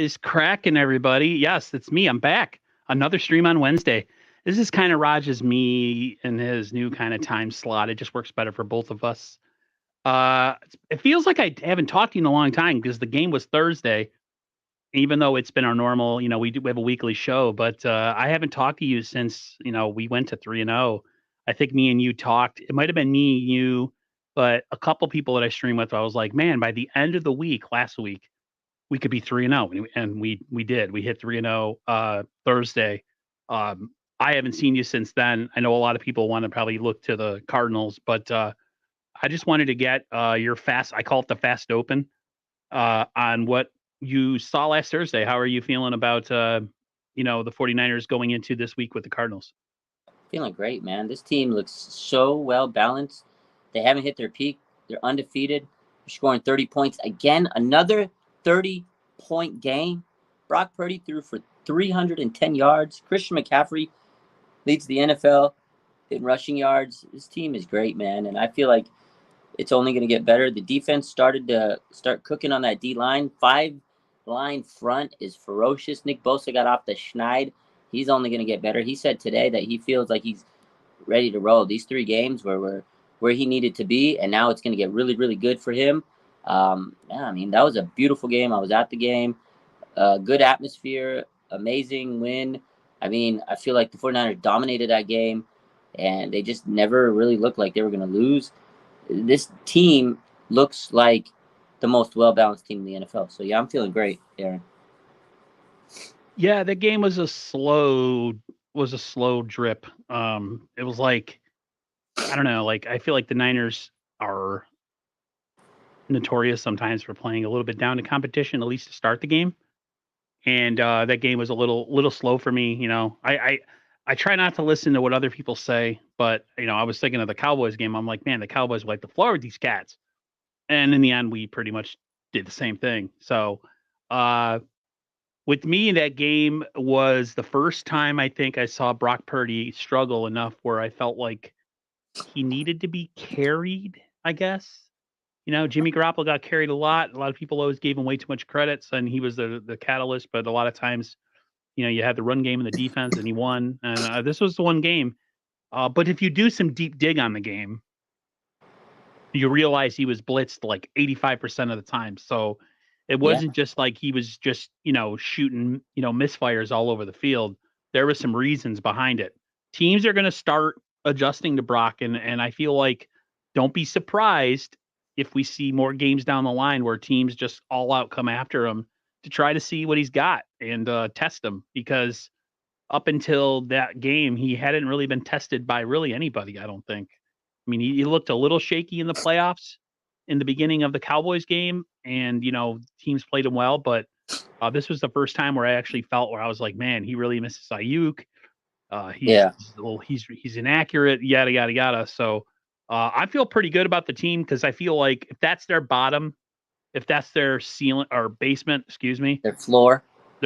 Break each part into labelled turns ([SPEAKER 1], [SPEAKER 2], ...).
[SPEAKER 1] is cracking, everybody? Yes, it's me. I'm back. Another stream on Wednesday. This is kind of Raj's me and his new kind of time slot. It just works better for both of us. It feels like I haven't talked to you in a long time because the game was Thursday, even though it's been our normal, we have a weekly show, but I haven't talked to you since, we went to 3-0. I think me and you talked. It might have been me, you, but a couple people that I stream with, I was like, man, by the end of the week, last week, we could be 3-0, and we did. We hit 3-0 Thursday. I haven't seen you since then. I know a lot of people want to probably look to the Cardinals, but I just wanted to get your fast. I call it the fast open on what you saw last Thursday. How are you feeling about the 49ers going into this week with the Cardinals?
[SPEAKER 2] Feeling great, man. This team looks so well balanced. They haven't hit their peak. They're undefeated. They're scoring 30 points again. Another 30-point game. Brock Purdy threw for 310 yards. Christian McCaffrey leads the NFL in rushing yards. This team is great, man, and I feel like it's only going to get better. The defense started to cooking on that D-line. 5-line front is ferocious. Nick Bosa got off the schneid. He's only going to get better. He said today that he feels like he's ready to roll. These 3 games where he needed to be, and now it's going to get really, really good for him. I mean, that was a beautiful game. I was at the game. Good atmosphere, amazing win. I mean, I feel like the 49ers dominated that game, and they just never really looked like they were going to lose. This team looks like the most well-balanced team in the NFL. So, yeah, I'm feeling great, Aaron.
[SPEAKER 1] Yeah, that game was a slow drip. It was like, I don't know, like I feel like the Niners are notorious sometimes for playing a little bit down to competition, at least to start the game. And that game was a little slow for me. I try not to listen to what other people say, but I was thinking of the Cowboys game. I'm like, man, the Cowboys wipe the floor with these cats. And in the end, we pretty much did the same thing. So with me, that game was the first time I think I saw Brock Purdy struggle enough where I felt like he needed to be carried, I guess. Jimmy Garoppolo got carried a lot. A lot of people always gave him way too much credit, and he was the catalyst. But a lot of times, you had the run game and the defense, and he won. And this was the one game. But if you do some deep dig on the game, you realize he was blitzed like 85% of the time. So it wasn't just like he was just, shooting, misfires all over the field. There was some reasons behind it. Teams are going to start adjusting to Brock, and I feel like don't be surprised if we see more games down the line where teams just all out come after him to try to see what he's got and test him, because up until that game, he hadn't really been tested by really anybody, I don't think. I mean, he looked a little shaky in the playoffs in the beginning of the Cowboys game, and, teams played him well, but this was the first time where I actually felt where I was like, man, he really misses Ayuk. He's inaccurate, yada, yada, yada. So I feel pretty good about the team because I feel like if that's their bottom, if that's their ceiling or basement, excuse me.
[SPEAKER 2] Their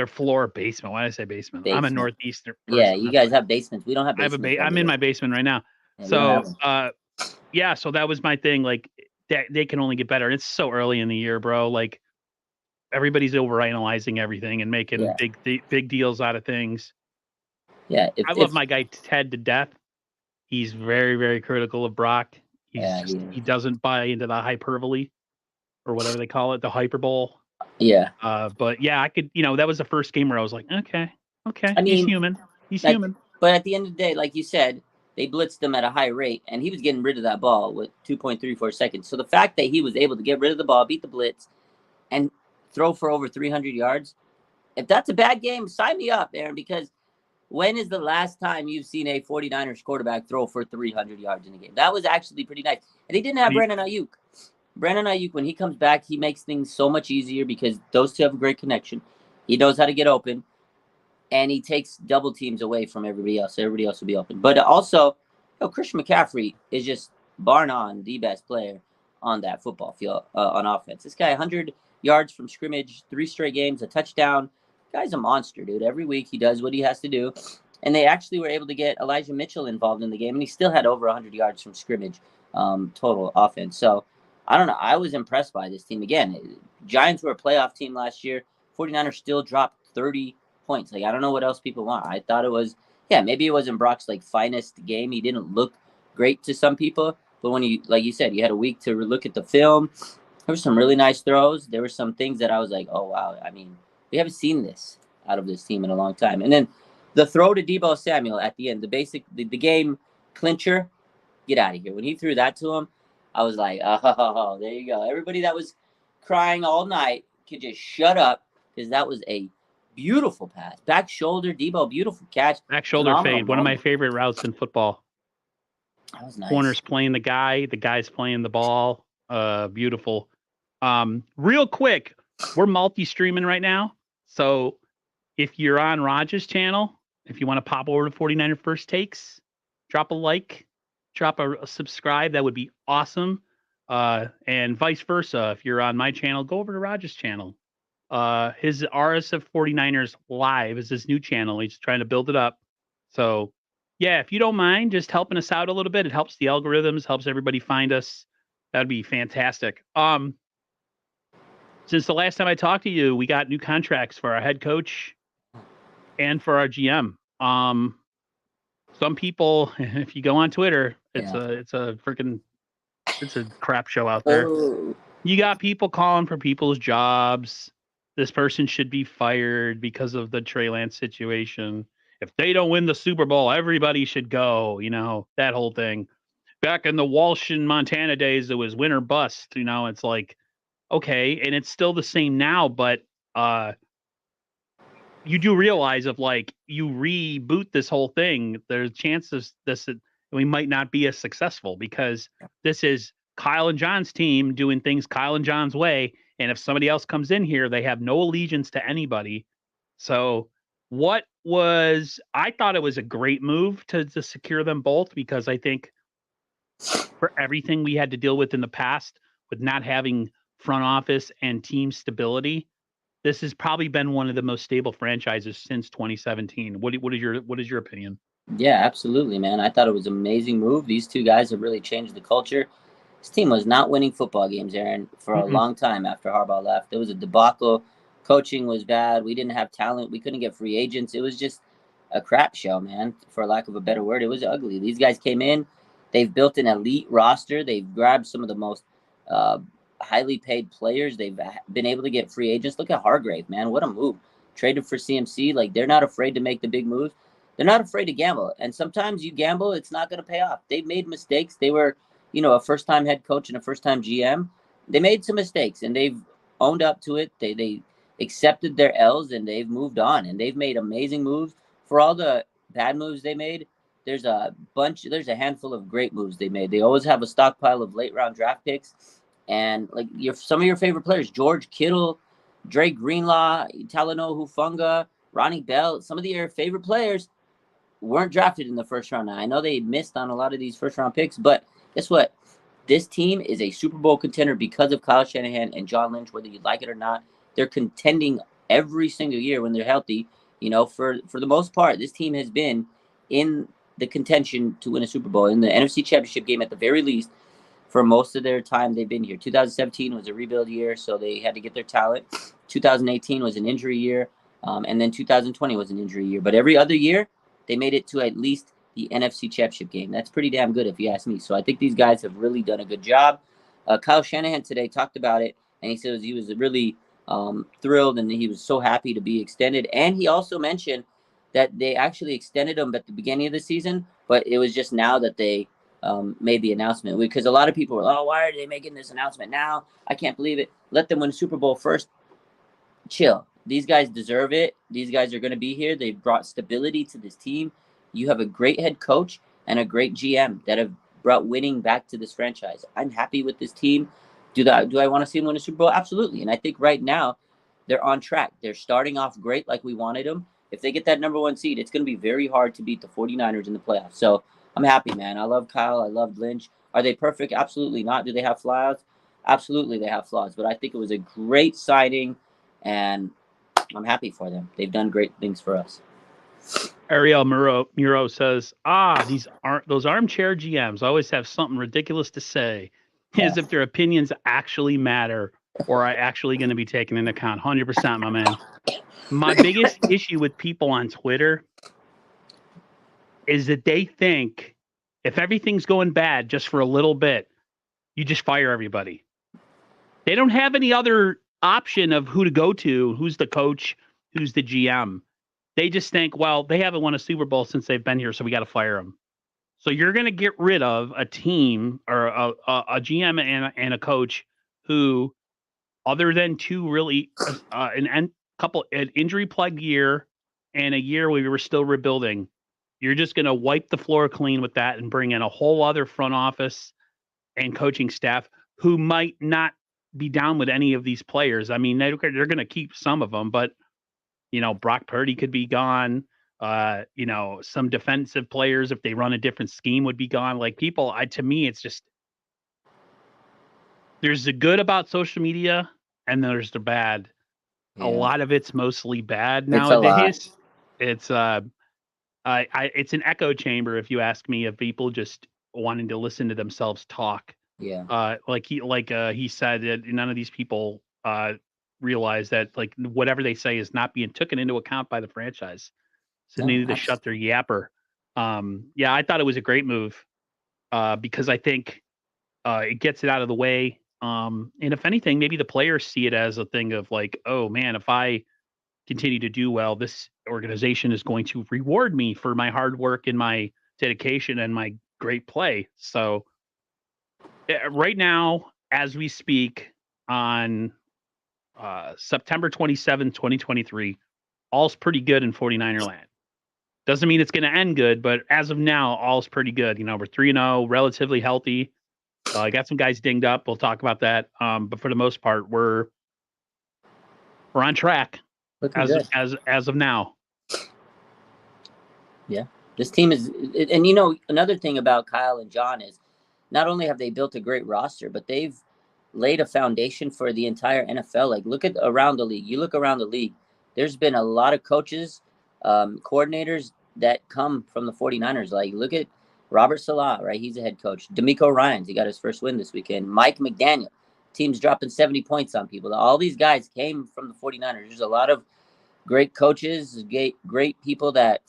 [SPEAKER 2] floor
[SPEAKER 1] basement. Why did I say basement? I'm a Northeastern person.
[SPEAKER 2] Yeah, you guys have basements. We don't have basements.
[SPEAKER 1] I'm in my basement right now.
[SPEAKER 2] Yeah,
[SPEAKER 1] so that was my thing. Like they can only get better. And it's so early in the year, bro. Like everybody's overanalyzing everything and making big deals out of things.
[SPEAKER 2] Yeah,
[SPEAKER 1] I love my guy Ted to death. He's very, very critical of Brock. He doesn't buy into the hyperbole or whatever they call it, the hyperbole.
[SPEAKER 2] Yeah.
[SPEAKER 1] But yeah, I could, that was the first game where I was like, okay. I mean, he's human. He's human.
[SPEAKER 2] But at the end of the day, like you said, they blitzed him at a high rate, and he was getting rid of that ball with 2.34 seconds. So the fact that he was able to get rid of the ball, beat the blitz, and throw for over 300 yards, if that's a bad game, sign me up, Aaron, because when is the last time you've seen a 49ers quarterback throw for 300 yards in a game? That was actually pretty nice. And they didn't have Brandon Ayuk. Brandon Ayuk, when he comes back, he makes things so much easier because those two have a great connection. He knows how to get open, and he takes double teams away from everybody else. Everybody else will be open. But also, Christian McCaffrey is just bar none the best player on that football field on offense. This guy, 100 yards from scrimmage, 3 straight games, a touchdown. Guy's a monster, dude. Every week he does what he has to do. And they actually were able to get Elijah Mitchell involved in the game, and he still had over 100 yards from scrimmage total offense. So, I don't know. I was impressed by this team. Again, Giants were a playoff team last year. 49ers still dropped 30 points. Like, I don't know what else people want. I thought it was, maybe it wasn't Brock's like finest game. He didn't look great to some people, but when you, like you said, you had a week to look at the film. There were some really nice throws. There were some things that I was like, oh wow. I mean, we haven't seen this out of this team in a long time. And then the throw to Deebo Samuel at the end, the game clincher, get out of here. When he threw that to him, I was like, oh, there you go. Everybody that was crying all night could just shut up, because that was a beautiful pass. Back shoulder, Deebo, beautiful catch.
[SPEAKER 1] Back shoulder fade, one of my favorite routes in football.
[SPEAKER 2] That was nice.
[SPEAKER 1] Corner's playing the guy's playing the ball. Beautiful. Real quick, we're multi-streaming right now. So if you're on Raj's channel, if you want to pop over to 49er First Takes, drop a like, drop a subscribe. That would be awesome. And vice versa. If you're on my channel, go over to Raj's channel. His RSF 49ers Live is his new channel. He's trying to build it up. So yeah, if you don't mind just helping us out a little bit, it helps the algorithms, helps everybody find us. That'd be fantastic. Since the last time I talked to you, we got new contracts for our head coach and for our GM. Some people, if you go on Twitter, it's a crap show out there.
[SPEAKER 2] Oh.
[SPEAKER 1] You got people calling for people's jobs. This person should be fired because of the Trey Lance situation. If they don't win the Super Bowl, everybody should go. You know, that whole thing. Back in the Walsh and Montana days, it was win or bust. You know, it's like, okay, and it's still the same now, but you do realize if like you reboot this whole thing, there's chances we might not be as successful, because this is Kyle and John's team doing things Kyle and John's way. And if somebody else comes in here, they have no allegiance to anybody. So I thought it was a great move to secure them both, because I think for everything we had to deal with in the past with not having front office and team stability, this has probably been one of the most stable franchises since 2017. What is your opinion?
[SPEAKER 2] Yeah, absolutely, man. I thought it was an amazing move. These two guys have really changed the culture. This team was not winning football games, Aaron, for a long time after Harbaugh left. It was a debacle. Coaching was bad. We didn't have talent. We couldn't get free agents. It was just a crap show, man, for lack of a better word. It was ugly. These guys came in. They've built an elite roster. They've grabbed some of the most highly paid players. They've been able to get free agents. Look at Hargrave, man. What a move. Traded for CMC. Like, they're not afraid to make the big moves. They're not afraid to gamble. And sometimes you gamble, it's not going to pay off. They've made mistakes. They were, a first-time head coach and a first-time GM. They made some mistakes, and they've owned up to it. They accepted their L's, and they've moved on. And they've made amazing moves. For all the bad moves they made, there's a handful of great moves they made. They always have a stockpile of late-round draft picks. And like some of your favorite players, George Kittle, Dre Greenlaw, Talanoa Hufanga, Ronnie Bell, some of your favorite players weren't drafted in the first round. Now, I know they missed on a lot of these first-round picks, but guess what? This team is a Super Bowl contender because of Kyle Shanahan and John Lynch, whether you like it or not. They're contending every single year when they're healthy. For the most part, this team has been in the contention to win a Super Bowl, in the NFC Championship game at the very least, for most of their time they've been here. 2017 was a rebuild year, so they had to get their talent. 2018 was an injury year, and then 2020 was an injury year. But every other year, they made it to at least the NFC Championship game. That's pretty damn good if you ask me. So I think these guys have really done a good job. Kyle Shanahan today talked about it, and he says he was really thrilled, and he was so happy to be extended. And he also mentioned that they actually extended him at the beginning of the season, but it was just now that they made the announcement, because a lot of people were, oh, why are they making this announcement now? I can't believe it. Let them win the Super Bowl first. Chill. These guys deserve it. These guys are going to be here. They've brought stability to this team. You have a great head coach and a great GM that have brought winning back to this franchise. I'm happy with this team. Do I want to see them win a Super Bowl? Absolutely. And I think right now they're on track. They're starting off great like we wanted them. If they get that number one seed, it's going to be very hard to beat the 49ers in the playoffs. So I'm happy, man. I love Kyle. I love Lynch. Are they perfect? Absolutely not. Do they have flaws? Absolutely they have flaws. But I think it was a great signing, and I'm happy for them. They've done great things for us.
[SPEAKER 1] Ariel Muro says, those armchair GMs always have something ridiculous to say, as if their opinions actually matter. or are actually going to be taken into account. 100%, my man. My biggest issue with people on Twitter is that they think if everything's going bad just for a little bit, you just fire everybody. They don't have any other option of who to go to, who's the coach, who's the GM. They just think, well, they haven't won a Super Bowl since they've been here, so we got to fire them. So you're going to get rid of a team or a GM and a coach who, other than two really an injury plagued year and a year where we were still rebuilding, you're just going to wipe the floor clean with that and bring in a whole other front office and coaching staff who might not be down with any of these players. I mean, they're going to keep some of them, but Brock Purdy could be gone. Some defensive players, if they run a different scheme, would be gone. Like to me, it's just there's the good about social media and there's the bad.
[SPEAKER 2] Yeah.
[SPEAKER 1] A lot of it's mostly bad
[SPEAKER 2] It's a lot.
[SPEAKER 1] nowadays. It's it's an echo chamber, if you ask me, of people just wanting to listen to themselves talk.
[SPEAKER 2] Yeah.
[SPEAKER 1] Like he said that none of these people realize that like whatever they say is not being taken into account by the franchise. So they need to shut their yapper. Yeah, I thought it was a great move because I think it gets it out of the way. And if anything, maybe the players see it as a thing of like, oh man, if I continue to do well, this organization is going to reward me for my hard work and my dedication and my great play. So right now, as we speak on September 27th, 2023, all's pretty good in 49er land. Doesn't mean it's going to end good, but as of now, all's pretty good. We're 3-0, relatively healthy. I got some guys dinged up. We'll talk about that. But for the most part, we're on track as of now.
[SPEAKER 2] Yeah, this team is, and another thing about Kyle and John is, not only have they built a great roster, but they've laid a foundation for the entire NFL. Like, look at around the league. You look around the league, there's been a lot of coaches, coordinators that come from the 49ers. Like, look at Robert Salah, right? He's a head coach. D'Amico Ryans, he got his first win this weekend. Mike McDaniel, team's dropping 70 points on people. All these guys came from the 49ers. There's a lot of great coaches, great people that,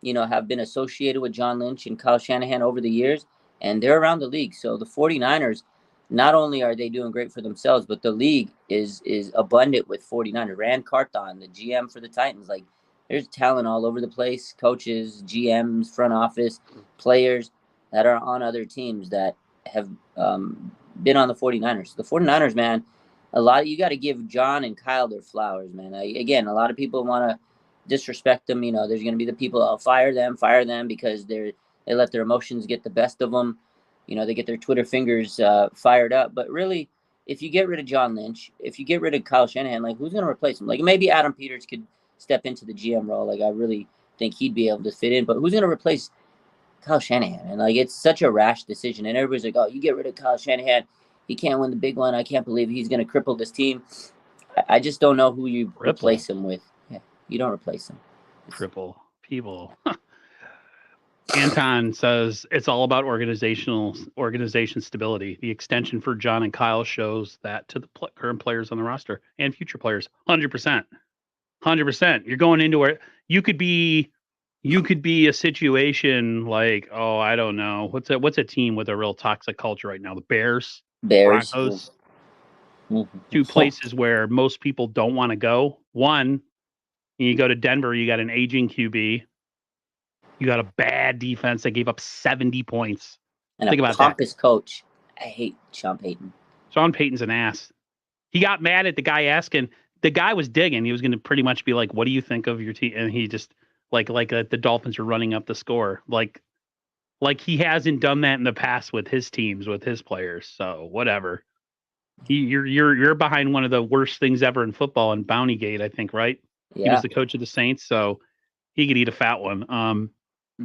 [SPEAKER 2] have been associated with John Lynch and Kyle Shanahan over the years, and they're around the league. So the 49ers, not only are they doing great for themselves, but the league is abundant with 49ers. Rand Carthon, the GM for the Titans, like, there's talent all over the place, coaches, GMs, front office, players that are on other teams that have been on the 49ers. The 49ers, man, you got to give John and Kyle their flowers, man. Again, a lot of people want to disrespect them. There's going to be the people that'll fire them because they let their emotions get the best of them. They get their Twitter fingers fired up. But really, if you get rid of John Lynch, if you get rid of Kyle Shanahan, like, who's going to replace him? Like, maybe Adam Peters could step into the GM role. Like, I really think he'd be able to fit in. But who's going to replace Kyle Shanahan? And like, it's such a rash decision. And everybody's like, oh, you get rid of Kyle Shanahan, he can't win the big one. I can't believe he's going to cripple this team. I just don't know who you replace him with. Yeah, you don't replace him.
[SPEAKER 1] Cripple people. Anton says it's all about organization stability. The extension for John and Kyle shows that to the current players on the roster and future players. 100%. 100%. You're going into where you could be a situation like, oh, I don't know. What's a team with a real toxic culture right now? The Bears. Broncos.
[SPEAKER 2] Mm-hmm.
[SPEAKER 1] Two places where most people don't want to go. One, you go to Denver, you got an aging QB. You got a bad defense that gave up 70 points.
[SPEAKER 2] And think about pompous coach. I hate Sean Payton.
[SPEAKER 1] Sean Payton's an ass. He got mad at the guy asking. The guy was digging. He was going to pretty much be like, what do you think of your team? And he just, like the Dolphins are running up the score. Like he hasn't done that in the past with his teams, with his players. So whatever. You're behind one of the worst things ever in football in Bountygate, I think, right? Yeah. He was the coach of the Saints, so he could eat a fat one.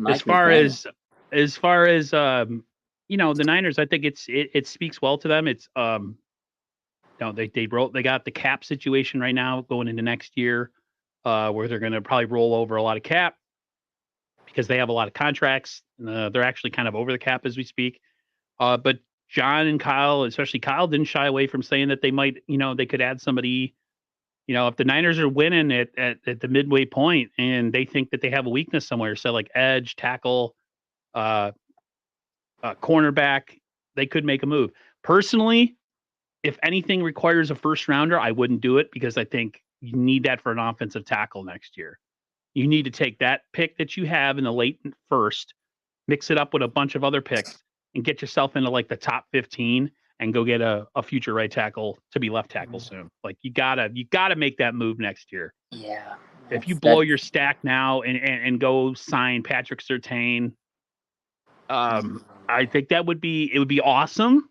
[SPEAKER 1] As far as the Niners, I think it speaks well to them. It's they got the cap situation right now going into next year, where they're going to probably roll over a lot of cap because they have a lot of contracts. They're actually kind of over the cap as we speak. But John and Kyle, especially Kyle, didn't shy away from saying that they might, they could add somebody. If the Niners are winning at the midway point and they think that they have a weakness somewhere, so like edge, tackle, cornerback, they could make a move. Personally, if anything requires a first rounder, I wouldn't do it because I think you need that for an offensive tackle next year. You need to take that pick that you have in the late first, mix it up with a bunch of other picks, and get yourself into like the top 15 and go get a future right tackle to be left tackle soon. Like you gotta make that move next year.
[SPEAKER 2] Yeah.
[SPEAKER 1] If you blow your stack now and go sign Patrick Surtain, I think it would be awesome.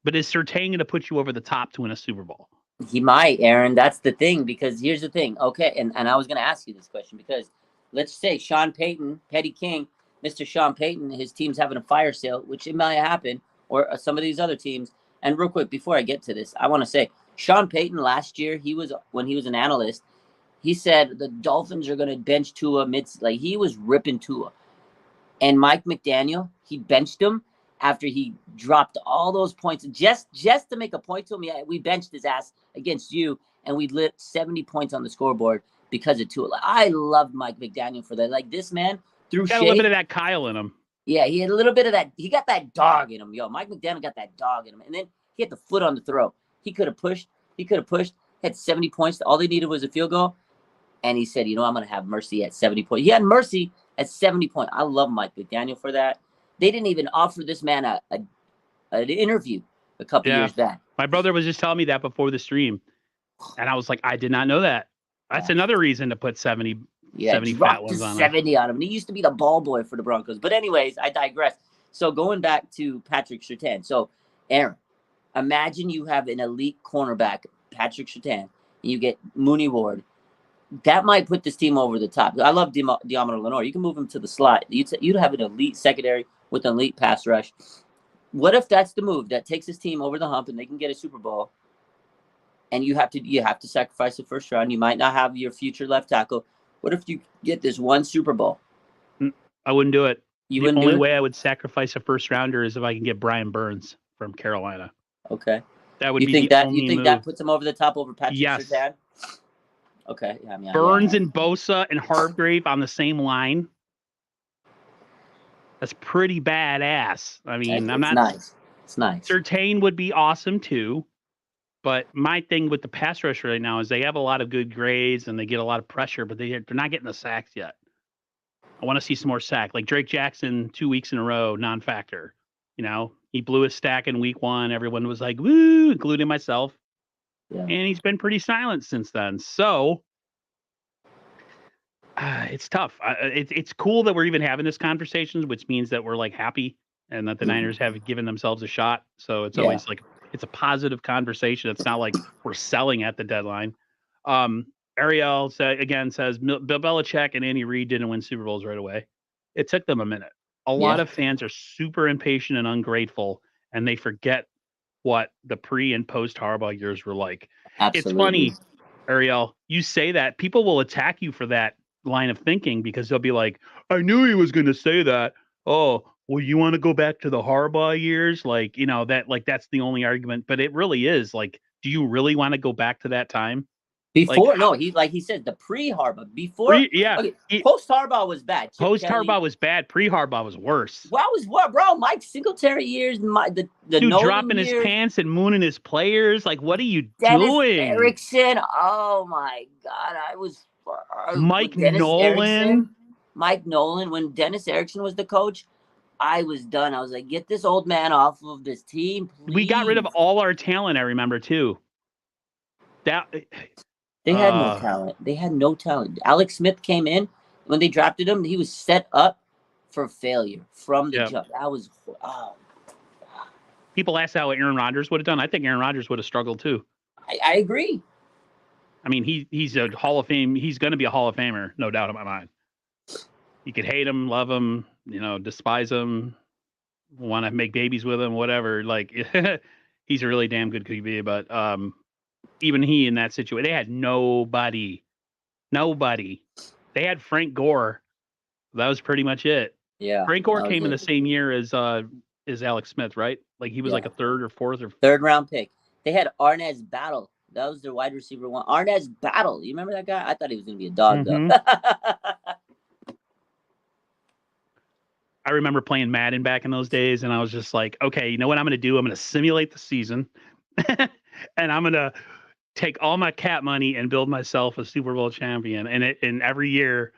[SPEAKER 1] But is Surtain going to put you over the top to win a Super Bowl?
[SPEAKER 2] He might, Aaron. That's the thing, because here's the thing. Okay, and I was going to ask you this question because let's say Sean Payton, Petty King, Mr. Sean Payton, his team's having a fire sale, which it might happen, or some of these other teams. And real quick, before I get to this, I want to say Sean Payton last year, when he was an analyst, he said the Dolphins are going to bench Tua like he was ripping Tua. And Mike McDaniel, he benched him after he dropped all those points just to make a point to him. Yeah, we benched his ass against you, and we lit 70 points on the scoreboard because of Tua. I loved Mike McDaniel for that. Like, this man threw shade.
[SPEAKER 1] Got a little bit of that Kyle in him.
[SPEAKER 2] Yeah, he had a little bit of that. He got that dog in him, yo. Mike McDaniel got that dog in him. And then he had the foot on the throw. He could have pushed. Had 70 points. All they needed was a field goal. And he said, I'm going to have mercy at 70 points. He had mercy at 70 points. I love Mike McDaniel for that. They didn't even offer this man an interview a couple years back.
[SPEAKER 1] My brother was just telling me that before the stream. And I was like, I did not know that. That's another reason to put 70 fat ones on him.
[SPEAKER 2] 70 on him. And he used to be the ball boy for the Broncos. But anyways, I digress. So going back to Patrick Surtain. So, Aaron, imagine you have an elite cornerback, Patrick Surtain, and you get Mooney Ward. That might put this team over the top. I love Diamond Lenore. You can move him to the slot. You'd have an elite secondary with an elite pass rush. What if that's the move that takes this team over the hump and they can get a Super Bowl? And you have to sacrifice the first round. You might not have your future left tackle. What if you get this one Super Bowl?
[SPEAKER 1] I wouldn't do it.
[SPEAKER 2] The
[SPEAKER 1] only way I would sacrifice a first rounder is if I can get Brian Burns from Carolina.
[SPEAKER 2] Okay.
[SPEAKER 1] That would
[SPEAKER 2] be
[SPEAKER 1] the only
[SPEAKER 2] You think
[SPEAKER 1] move.
[SPEAKER 2] that puts him over the top over Patrick
[SPEAKER 1] Yes.
[SPEAKER 2] Surtain? Okay. Yeah,
[SPEAKER 1] Burns and Bosa and Hargrave on the same line. That's pretty badass. I mean,
[SPEAKER 2] It's nice.
[SPEAKER 1] Surtain would be awesome too. But my thing with the pass rush right now is they have a lot of good grades and they get a lot of pressure, but they're not getting the sacks yet. I want to see some more sack. Like Drake Jackson, 2 weeks in a row, non-factor. He blew his stack in week 1. Everyone was like, woo, including myself. Yeah. And he's been pretty silent since then. So it's tough. It's cool that we're even having this conversation, which means that we're like happy and that the Niners have given themselves a shot. So it's always like, it's a positive conversation. It's not like we're selling at the deadline. Ariel says Bill Belichick and Andy Reid didn't win Super Bowls right away. It took them a minute. A lot of fans are super impatient and ungrateful, and they forget what the pre and post Harbaugh years were like. Absolutely. It's funny, Ariel, you say that. People will attack you for that line of thinking because they'll be like, I knew he was going to say that. Oh, well, you want to go back to the Harbaugh years? Like, that's the only argument. But it really is. Like, do you really want to go back to that time?
[SPEAKER 2] Before, he said the pre-Harbaugh. Post Harbaugh was bad.
[SPEAKER 1] Post Harbaugh was bad. Pre Harbaugh was worse.
[SPEAKER 2] What was what, bro? Mike Singletary years, the
[SPEAKER 1] dude
[SPEAKER 2] Nolan
[SPEAKER 1] dropping
[SPEAKER 2] years,
[SPEAKER 1] his pants and mooning his players. Like, what are you
[SPEAKER 2] Dennis
[SPEAKER 1] doing?
[SPEAKER 2] Erickson. Oh my God,
[SPEAKER 1] Mike Nolan.
[SPEAKER 2] Mike Nolan. When Dennis Erickson was the coach, I was done. I was like, get this old man off of this team, please.
[SPEAKER 1] We got rid of all our talent. I remember too.
[SPEAKER 2] They had no talent. They had no talent. Alex Smith came in. When they drafted him, he was set up for failure from the jump. That was
[SPEAKER 1] People ask how Aaron Rodgers would have done. I think Aaron Rodgers would have struggled too.
[SPEAKER 2] I agree.
[SPEAKER 1] I mean, he's a Hall of Fame. He's going to be a Hall of Famer, no doubt in my mind. You could hate him, love him, despise him, want to make babies with him, whatever. Like, he's a really damn good QB, but even he in that situation, they had nobody. They had Frank Gore. That was pretty much it.
[SPEAKER 2] Yeah.
[SPEAKER 1] Frank Gore came in the same year as Alex Smith, right? Like he was like a third or fourth or
[SPEAKER 2] third round pick. They had Arnaz Battle. That was their wide receiver one. Arnaz Battle. You remember that guy? I thought he was going to be a dog, though.
[SPEAKER 1] I remember playing Madden back in those days, and I was just like, okay, you know what I'm going to do? I'm going to simulate the season, and I'm going to take all my cap money and build myself a Super Bowl champion. And every year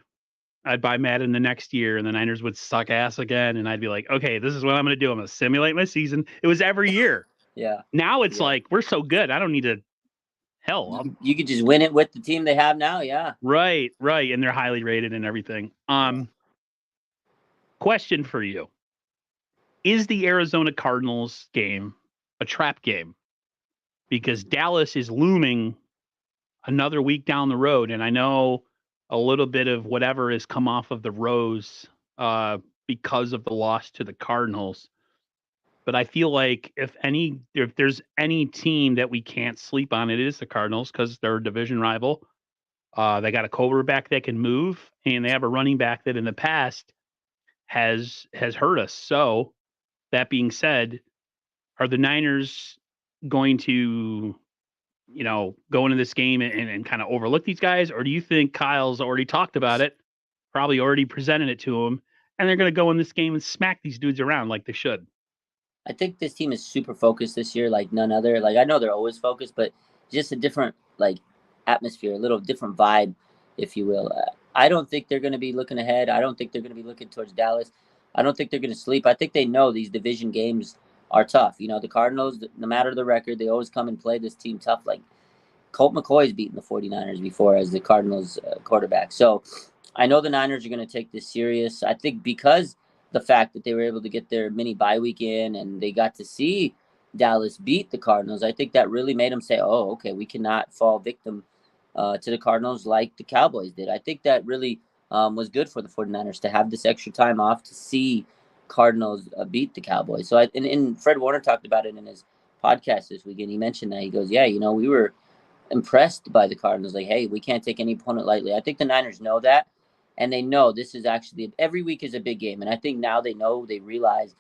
[SPEAKER 1] I'd buy Madden the next year, and the Niners would suck ass again, and I'd be like, okay, this is what I'm going to do. I'm going to simulate my season. It was every year.
[SPEAKER 2] Yeah.
[SPEAKER 1] Now it's like we're so good. I don't need to. Hell,
[SPEAKER 2] you could just win it with the team they have now. Yeah.
[SPEAKER 1] Right, and they're highly rated and everything. Question for you: is the Arizona Cardinals game a trap game? Because Dallas is looming another week down the road, and I know a little bit of whatever has come off of the Rose because of the loss to the Cardinals. But I feel like if there's any team that we can't sleep on, it is the Cardinals because they're a division rival. They got a quarterback that can move, and they have a running back that in the past has hurt us. So that being said, are the Niners going to, go into this game and kind of overlook these guys? Or do you think Kyle's already talked about it, probably already presented it to them, and they're going to go in this game and smack these dudes around like they should?
[SPEAKER 2] I think this team is super focused this year, like none other. Like I know they're always focused, but just a different atmosphere, a little different vibe, if you will. I don't think they're going to be looking ahead. I don't think they're going to be looking towards Dallas. I don't think they're going to sleep. I think they know these division games are tough. The Cardinals, no matter the record, they always come and play this team tough. Like Colt McCoy's beaten the 49ers before as the Cardinals quarterback. So I know the Niners are going to take this serious. I think because the fact that they were able to get their mini bye week in and they got to see Dallas beat the Cardinals, I think that really made them say, oh, okay, we cannot fall victim to the Cardinals like the Cowboys did. I think that really was good for the 49ers to have this extra time off to see Cardinals beat the Cowboys. So and Fred Warner talked about it in his podcast this weekend. He mentioned that. He goes, yeah, we were impressed by the Cardinals. Like, hey, we can't take any opponent lightly. I think the Niners know that. And they know this is actually every week is a big game. And I think now they realize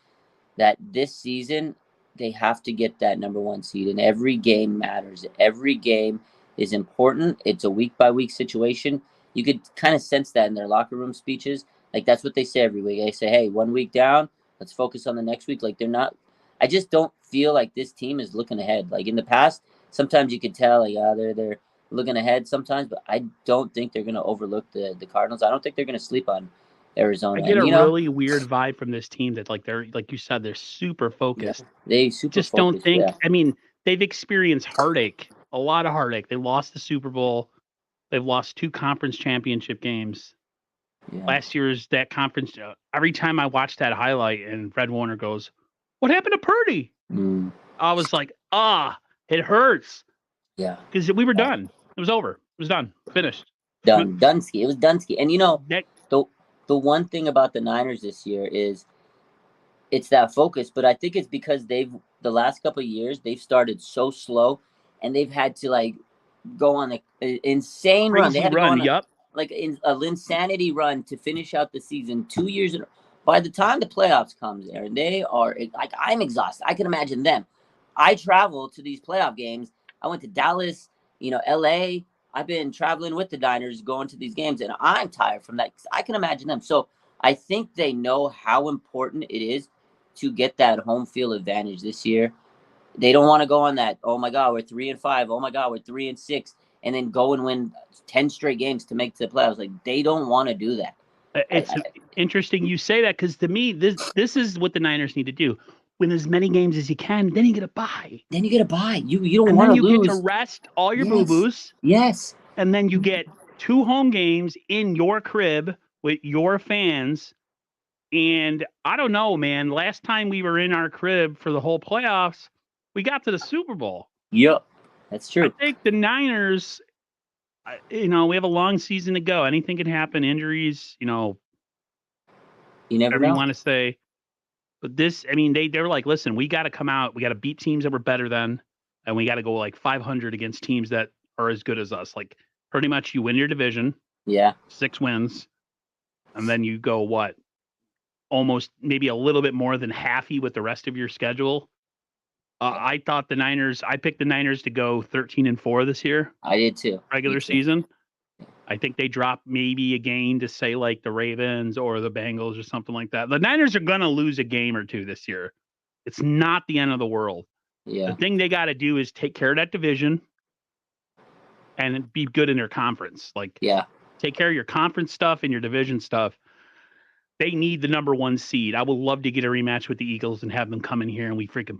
[SPEAKER 2] that this season they have to get that number one seed. And every game matters. Every game is important. It's a week by week situation. You could kind of sense that in their locker room speeches. Like that's what they say every week. They say, hey, 1 week down, let's focus on the next week. Like they're not. I just don't feel like this team is looking ahead. Like in the past, sometimes you could tell, like they're looking ahead sometimes, but I don't think they're going to overlook the Cardinals. I don't think they're going to sleep on Arizona.
[SPEAKER 1] I get a really weird vibe from this team that they're, like you said, they're super focused.
[SPEAKER 2] Yeah, they super
[SPEAKER 1] just
[SPEAKER 2] focused,
[SPEAKER 1] don't think.
[SPEAKER 2] Yeah.
[SPEAKER 1] I mean, they've experienced heartache, a lot of heartache. They lost the Super Bowl. They've lost 2 conference championship games. Yeah. Last year's that conference. Every time I watch that highlight and Fred Warner goes, "What happened to Purdy?" I was like, it hurts.
[SPEAKER 2] Yeah,
[SPEAKER 1] because we were done. It was over. It was done. Finished.
[SPEAKER 2] Dunsky. It was Dunsky. And the one thing about the Niners this year is it's that focus, but I think it's because the last couple of years they've started so slow, and they've had to go on an insane run. They had to go on an insanity run to finish out the season 2 years in. By the time the playoffs comes, Aaron, they are like, I'm exhausted. I can imagine them. I travel to these playoff games. I went to Dallas, LA. I've been traveling with the Niners going to these games, and I'm tired from that. I can imagine them. So I think they know how important it is to get that home field advantage this year. They don't want to go on that, oh my God, we're 3-5. Oh my God, we're 3-6, and then go and win 10 straight games to make the playoffs. Like they don't want to do that.
[SPEAKER 1] It's interesting you say that because to me, this is what the Niners need to do. Win as many games as you can, then you get a bye.
[SPEAKER 2] You don't want to lose.
[SPEAKER 1] You get to rest all your boo-boos.
[SPEAKER 2] Yes.
[SPEAKER 1] And then you get 2 home games in your crib with your fans. And I don't know, man. Last time we were in our crib for the whole playoffs, we got to the Super Bowl.
[SPEAKER 2] Yep, that's true.
[SPEAKER 1] I think the Niners, we have a long season to go. Anything can happen. Injuries,
[SPEAKER 2] you never
[SPEAKER 1] whatever
[SPEAKER 2] know.
[SPEAKER 1] You want to say. But this, they were like, listen, we got to come out. We got to beat teams that were better than, and we got to go 500 against teams that are as good as us. Like pretty much you win your division.
[SPEAKER 2] Yeah.
[SPEAKER 1] 6 wins. And then you go almost maybe a little bit more than halfy with the rest of your schedule. I thought the Niners. I picked the Niners to go 13-4 this year,
[SPEAKER 2] I did too.
[SPEAKER 1] regular season. I think they drop maybe a game to say like the Ravens or the Bengals or something like that. The Niners are going to lose a game or two this year. It's not the end of the world.
[SPEAKER 2] Yeah.
[SPEAKER 1] The thing they got to do is take care of that division and be good in their conference. Like,
[SPEAKER 2] Yeah.
[SPEAKER 1] take care of your conference stuff and your division stuff. They need the number 1 seed. I would love to get a rematch with the Eagles and have them come in here and we freaking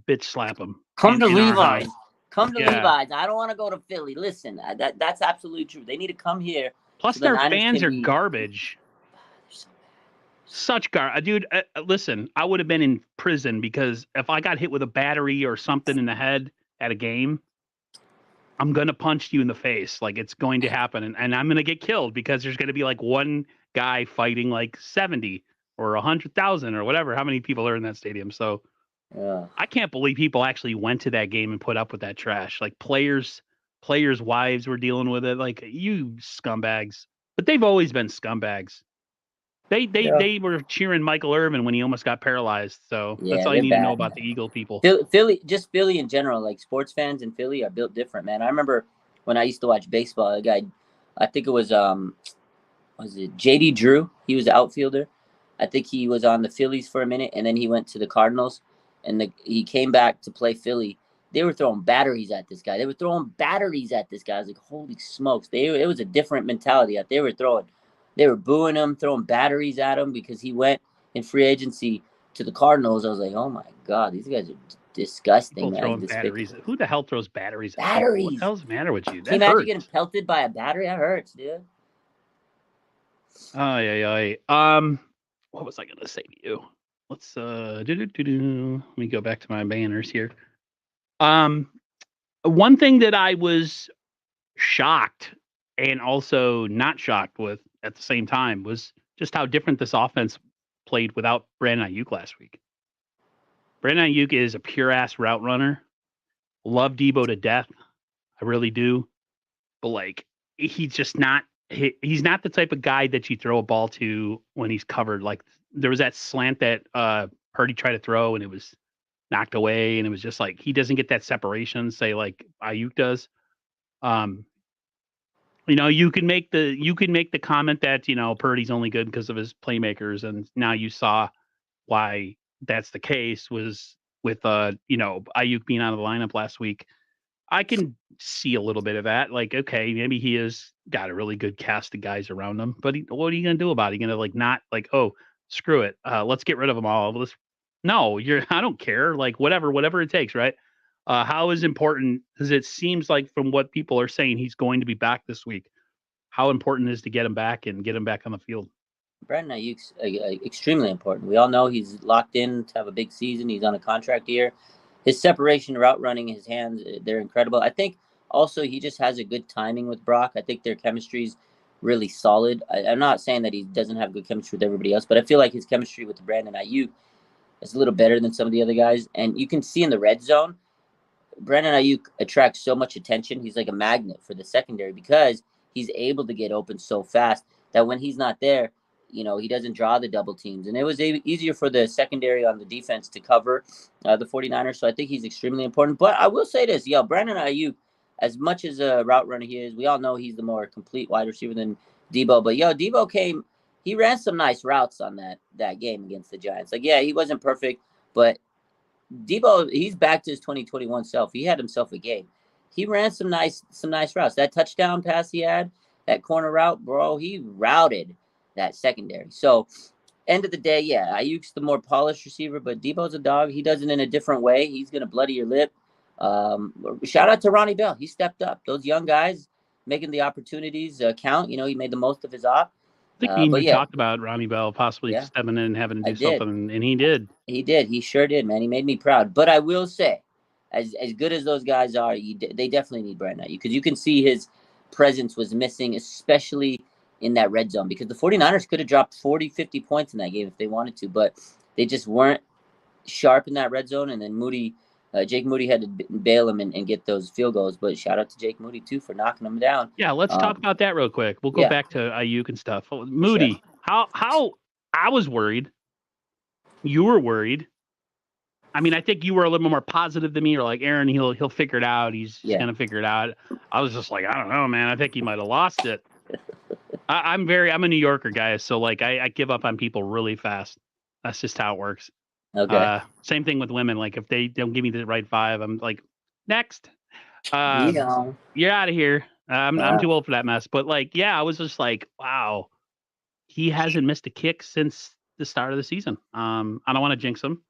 [SPEAKER 1] bitch slap them.
[SPEAKER 2] Come to
[SPEAKER 1] in our
[SPEAKER 2] Levi's.
[SPEAKER 1] house.
[SPEAKER 2] Come to
[SPEAKER 1] Yeah.
[SPEAKER 2] Levi's. I don't want to go to Philly. Listen, that's absolutely true. They need to come here.
[SPEAKER 1] Plus,
[SPEAKER 2] so the
[SPEAKER 1] their
[SPEAKER 2] Niners
[SPEAKER 1] fans
[SPEAKER 2] can
[SPEAKER 1] are
[SPEAKER 2] be-
[SPEAKER 1] garbage.
[SPEAKER 2] They're so bad.
[SPEAKER 1] Such garbage. Dude, listen, I would have been in prison because if I got hit with a battery or something in the head at a game, I'm going to punch you in the face. Like, it's going to happen. And I'm going to get killed because there's going to be like one guy fighting like 70 or 100,000 or whatever, how many people are in that stadium. So
[SPEAKER 2] Yeah.
[SPEAKER 1] I can't believe people actually went to that game and put up with that trash. Like, players' wives were dealing with it. Like, you scumbags. But they've always been scumbags. They were cheering Michael Irvin when he almost got paralyzed. So that's all you
[SPEAKER 2] they're
[SPEAKER 1] need to know
[SPEAKER 2] bad.
[SPEAKER 1] about the Eagle people.
[SPEAKER 2] Philly in general, like sports fans in Philly are built different, man. I remember when I used to watch baseball, a guy, I think it was it JD Drew? He was the outfielder. I think he was on the Phillies for a minute, and then he went to the Cardinals, and he came back to play Philly. They were throwing batteries at this guy. I was like, holy smokes! It was a different mentality that they were throwing. They were booing him, throwing batteries at him because he went in free agency to the Cardinals. I was like, oh my god, these guys are disgusting,
[SPEAKER 1] People
[SPEAKER 2] man.
[SPEAKER 1] throwing batteries. Who the hell throws batteries at people?
[SPEAKER 2] Batteries.
[SPEAKER 1] What the hell's the matter with you?
[SPEAKER 2] Can you imagine getting pelted by a battery? That hurts, dude.
[SPEAKER 1] Oh, yeah. What was I going to say to you? Let's let me go back to my banners here. One thing that I was shocked and also not shocked with at the same time was just how different this offense played without Brandon Ayuk last week. Brandon Ayuk is a pure ass route runner. Love Debo to death. I really do. But like, he's just not. He's not the type of guy that you throw a ball to when he's covered. Like, there was that slant that Purdy tried to throw and it was knocked away, and it was just like he doesn't get that separation, say like Ayuk does. You can make the comment that Purdy's only good because of his playmakers, and now you saw why that's the case was with Ayuk being out of the lineup last week. I can see a little bit of that. Like, okay, maybe he has got a really good cast of guys around him, but what are you going to do about it? Are you going to like not like, oh, screw it, let's get rid of them all? No, I don't care. Like, whatever it takes, right? How is important? Because it seems like from what people are saying, he's going to be back this week. How important is to get him back and get him back on the field?
[SPEAKER 2] Brandon Ayuk's extremely important. We all know he's locked in to have a big season. He's on a contract year. His separation, route running, his hands, they're incredible. I think also he just has a good timing with Brock. I think their chemistry's really solid. I'm not saying that he doesn't have good chemistry with everybody else, but I feel like his chemistry with Brandon Ayuk is a little better than some of the other guys. And you can see in the red zone, Brandon Ayuk attracts so much attention. He's like a magnet for the secondary because he's able to get open so fast that when he's not there, he doesn't draw the double teams. And it was easier for the secondary on the defense to cover the 49ers. So I think he's extremely important. But I will say this, Brandon Ayuk, as much as a route runner he is, we all know he's the more complete wide receiver than Debo. But, Debo he ran some nice routes on that game against the Giants. Like, yeah, he wasn't perfect, but Debo, he's back to his 2021 self. He had himself a game. He ran some nice routes. That touchdown pass he had, that corner route, bro, he routed that secondary. So, end of the day, yeah, Ayuk's the more polished receiver, but Debo's a dog. He does it in a different way. He's going to bloody your lip. Shout out to Ronnie Bell. He stepped up. Those young guys making the opportunities count. He made the most of his op.
[SPEAKER 1] I think you talked about Ronnie Bell possibly stepping in and having to do something, and he did.
[SPEAKER 2] He did. He sure did, man. He made me proud. But I will say, as good as those guys are, they definitely need Brandon Ayuk because you can see his presence was missing, especially in that red zone because the 49ers could have dropped 40, 50 points in that game if they wanted to, but they just weren't sharp in that red zone. And then Jake Moody had to bail him and get those field goals. But shout out to Jake Moody, too, for knocking them down.
[SPEAKER 1] Yeah, let's talk about that real quick. We'll go back to Ayuk and stuff. Moody, sure. How I was worried. You were worried. I mean, I think you were a little more positive than me. You're like, Aaron, he'll figure it out. He's
[SPEAKER 2] Yeah.
[SPEAKER 1] gonna figure it out. I was just like, I don't know, man. I think he might have lost it. I'm a New Yorker, guys, so like I give up on people really fast. That's just how it works.
[SPEAKER 2] Okay.
[SPEAKER 1] Same thing with women. Like if they don't give me the right vibe, I'm like, next.
[SPEAKER 2] Yeah.
[SPEAKER 1] You're out of here. I'm too old for that mess. But like, yeah, I was just like, wow, he hasn't missed a kick since the start of the season. I don't want to jinx him.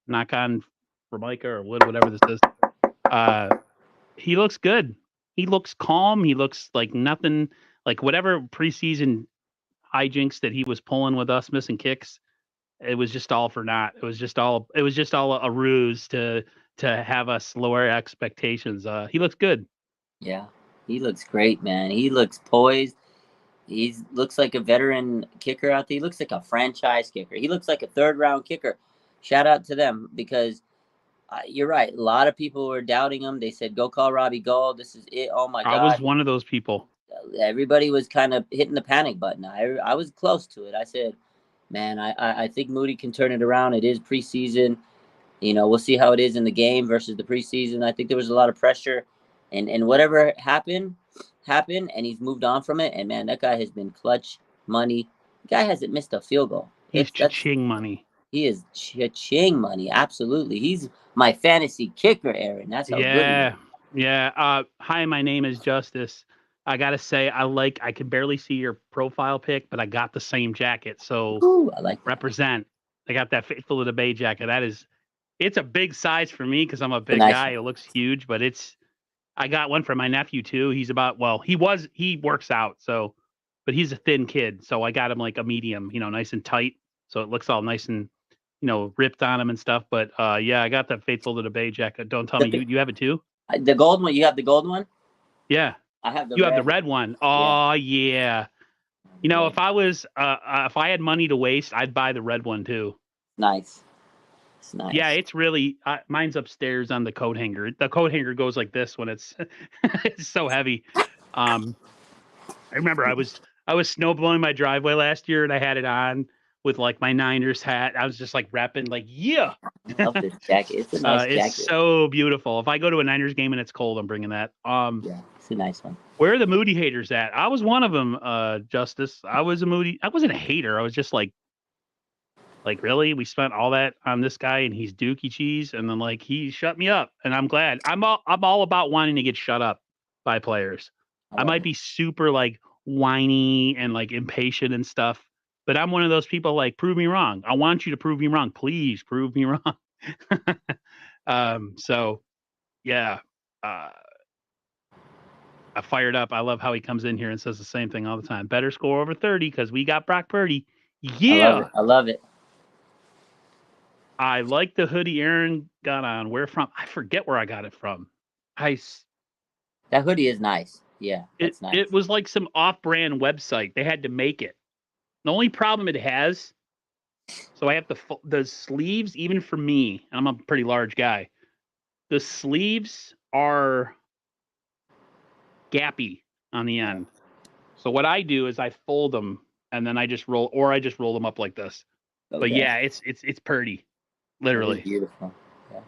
[SPEAKER 1] Knock on Formica or wood, whatever this is. He looks good. He looks calm. He looks like nothing, like whatever preseason hijinks that he was pulling with us missing kicks. It was just all for naught. It was just all a ruse to have us lower expectations. He looks good.
[SPEAKER 2] Yeah. He looks great, man. He looks poised. He looks like a veteran kicker out there. He looks like a franchise kicker. He looks like a third-round kicker. Shout out to them because you're right. A lot of people were doubting him. They said, "Go call Robbie Gold. This is it. Oh my
[SPEAKER 1] I
[SPEAKER 2] God."
[SPEAKER 1] was one of those people.
[SPEAKER 2] Everybody was kind of hitting the panic button. I was close to it. I said, "Man, I think Moody can turn it around. It is preseason. We'll see how it is in the game versus the preseason." I think there was a lot of pressure, and whatever happened, and he's moved on from it. And man, that guy has been clutch money. The guy hasn't missed a field goal.
[SPEAKER 1] He's cha-ching money.
[SPEAKER 2] He is cha-ching money. Absolutely, he's my fantasy kicker, Aaron. That's how good he is.
[SPEAKER 1] Yeah. Hi, my name is Justice. I gotta say, I can barely see your profile pic, but I got the same jacket. So
[SPEAKER 2] Ooh, I like that.
[SPEAKER 1] represent. I got that Faithful of the Bay jacket. It's a big size for me because I'm a big
[SPEAKER 2] nice
[SPEAKER 1] guy.
[SPEAKER 2] one.
[SPEAKER 1] It looks huge, but I got one for my nephew too. He works out, but he's a thin kid. So I got him like a medium, nice and tight. So it looks all nice and, ripped on him and stuff. But yeah, I got that Faithful to the Bay jacket. Don't tell me you have it too?
[SPEAKER 2] The gold one. You have the gold one?
[SPEAKER 1] Yeah.
[SPEAKER 2] I have the
[SPEAKER 1] You
[SPEAKER 2] red.
[SPEAKER 1] have the red one. Oh yeah. If if I had money to waste, I'd buy the red one too.
[SPEAKER 2] Nice. It's nice.
[SPEAKER 1] Yeah, it's really mine's upstairs on the coat hanger. The coat hanger goes like this when it's it's so heavy. I remember I was snow blowing my driveway last year and I had it on with like my Niners hat. I was just like repping like, yeah.
[SPEAKER 2] I love this jacket. It's a nice jacket.
[SPEAKER 1] It's so beautiful. If I go to a Niners game and it's cold, I'm bringing that.
[SPEAKER 2] Yeah, it's a nice one.
[SPEAKER 1] Where are the Moody haters at? I was one of them, Justice. I wasn't a hater. I was just like, really? We spent all that on this guy and he's Dookie cheese, and then like he shut me up. And I'm glad. I'm all about wanting to get shut up by players. I might be super like whiny and like impatient and stuff, but I'm one of those people like, prove me wrong. I want you to prove me wrong. Please prove me wrong. So yeah. I fired up. I love how he comes in here and says the same thing all the time. Better score over 30 because we got Brock Purdy. Yeah.
[SPEAKER 2] I love it.
[SPEAKER 1] I like the hoodie Aaron got on. Where from? I forget where I got it from.
[SPEAKER 2] That hoodie is nice. Yeah, it's nice.
[SPEAKER 1] It was like some off-brand website. They had to make it. The only problem it has, so I have the sleeves, even for me, I'm a pretty large guy. The sleeves are gappy on the end. So what I do is I fold them and then I just roll them up like this. Okay. But yeah, it's pretty. Literally
[SPEAKER 2] beautiful. Yeah.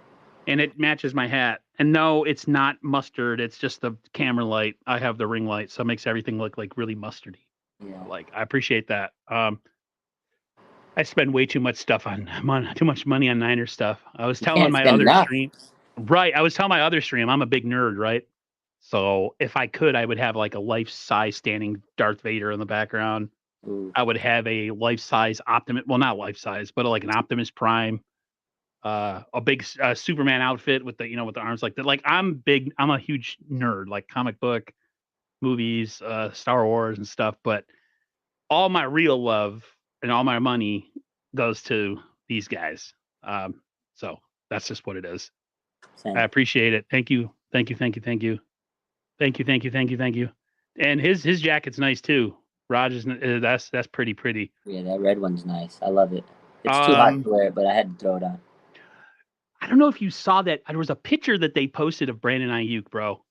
[SPEAKER 1] And it matches my hat. And no, it's not mustard. It's just the camera light. I have the ring light, so it makes everything look like really mustardy. Yeah. Like I appreciate that. I spend way too much too much money on Niner stuff. I was telling my other stream. Right. I was telling my other stream, I'm a big nerd, right? So if I could, I would have like a life-size standing Darth Vader in the background. Ooh. I would have a life-size Optimus, well, not life-size, but like an Optimus Prime. A big Superman outfit with the with the arms like that. Like I'm a huge nerd, like comic book, movies, Star Wars and stuff. But all my real love and all my money goes to these guys. So that's just what it is. Same. I appreciate it. Thank you. And his jacket's nice too. Rogers, that's pretty.
[SPEAKER 2] Yeah, that red one's nice. I love it. It's too hot to wear it, but I had to throw it on.
[SPEAKER 1] I don't know if you saw that. There was a picture that they posted of Brandon Ayuk, bro,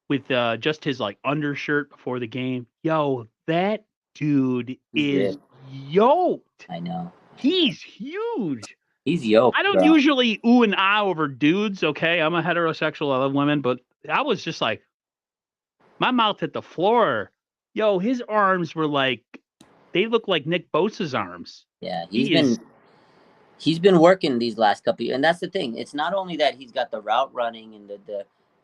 [SPEAKER 1] with just his like undershirt before the game. Yo, that dude is yoked.
[SPEAKER 2] I know.
[SPEAKER 1] He's huge.
[SPEAKER 2] He's yoked,
[SPEAKER 1] I don't
[SPEAKER 2] bro.
[SPEAKER 1] usually ooh and ah over dudes. Okay, I'm a heterosexual. I love women, but I was just like, my mouth hit the floor. Yo, his arms were like, they look like Nick Bosa's arms.
[SPEAKER 2] Yeah,
[SPEAKER 1] He is.
[SPEAKER 2] he's been working these last couple years, and that's the thing. It's not only that he's got the route running and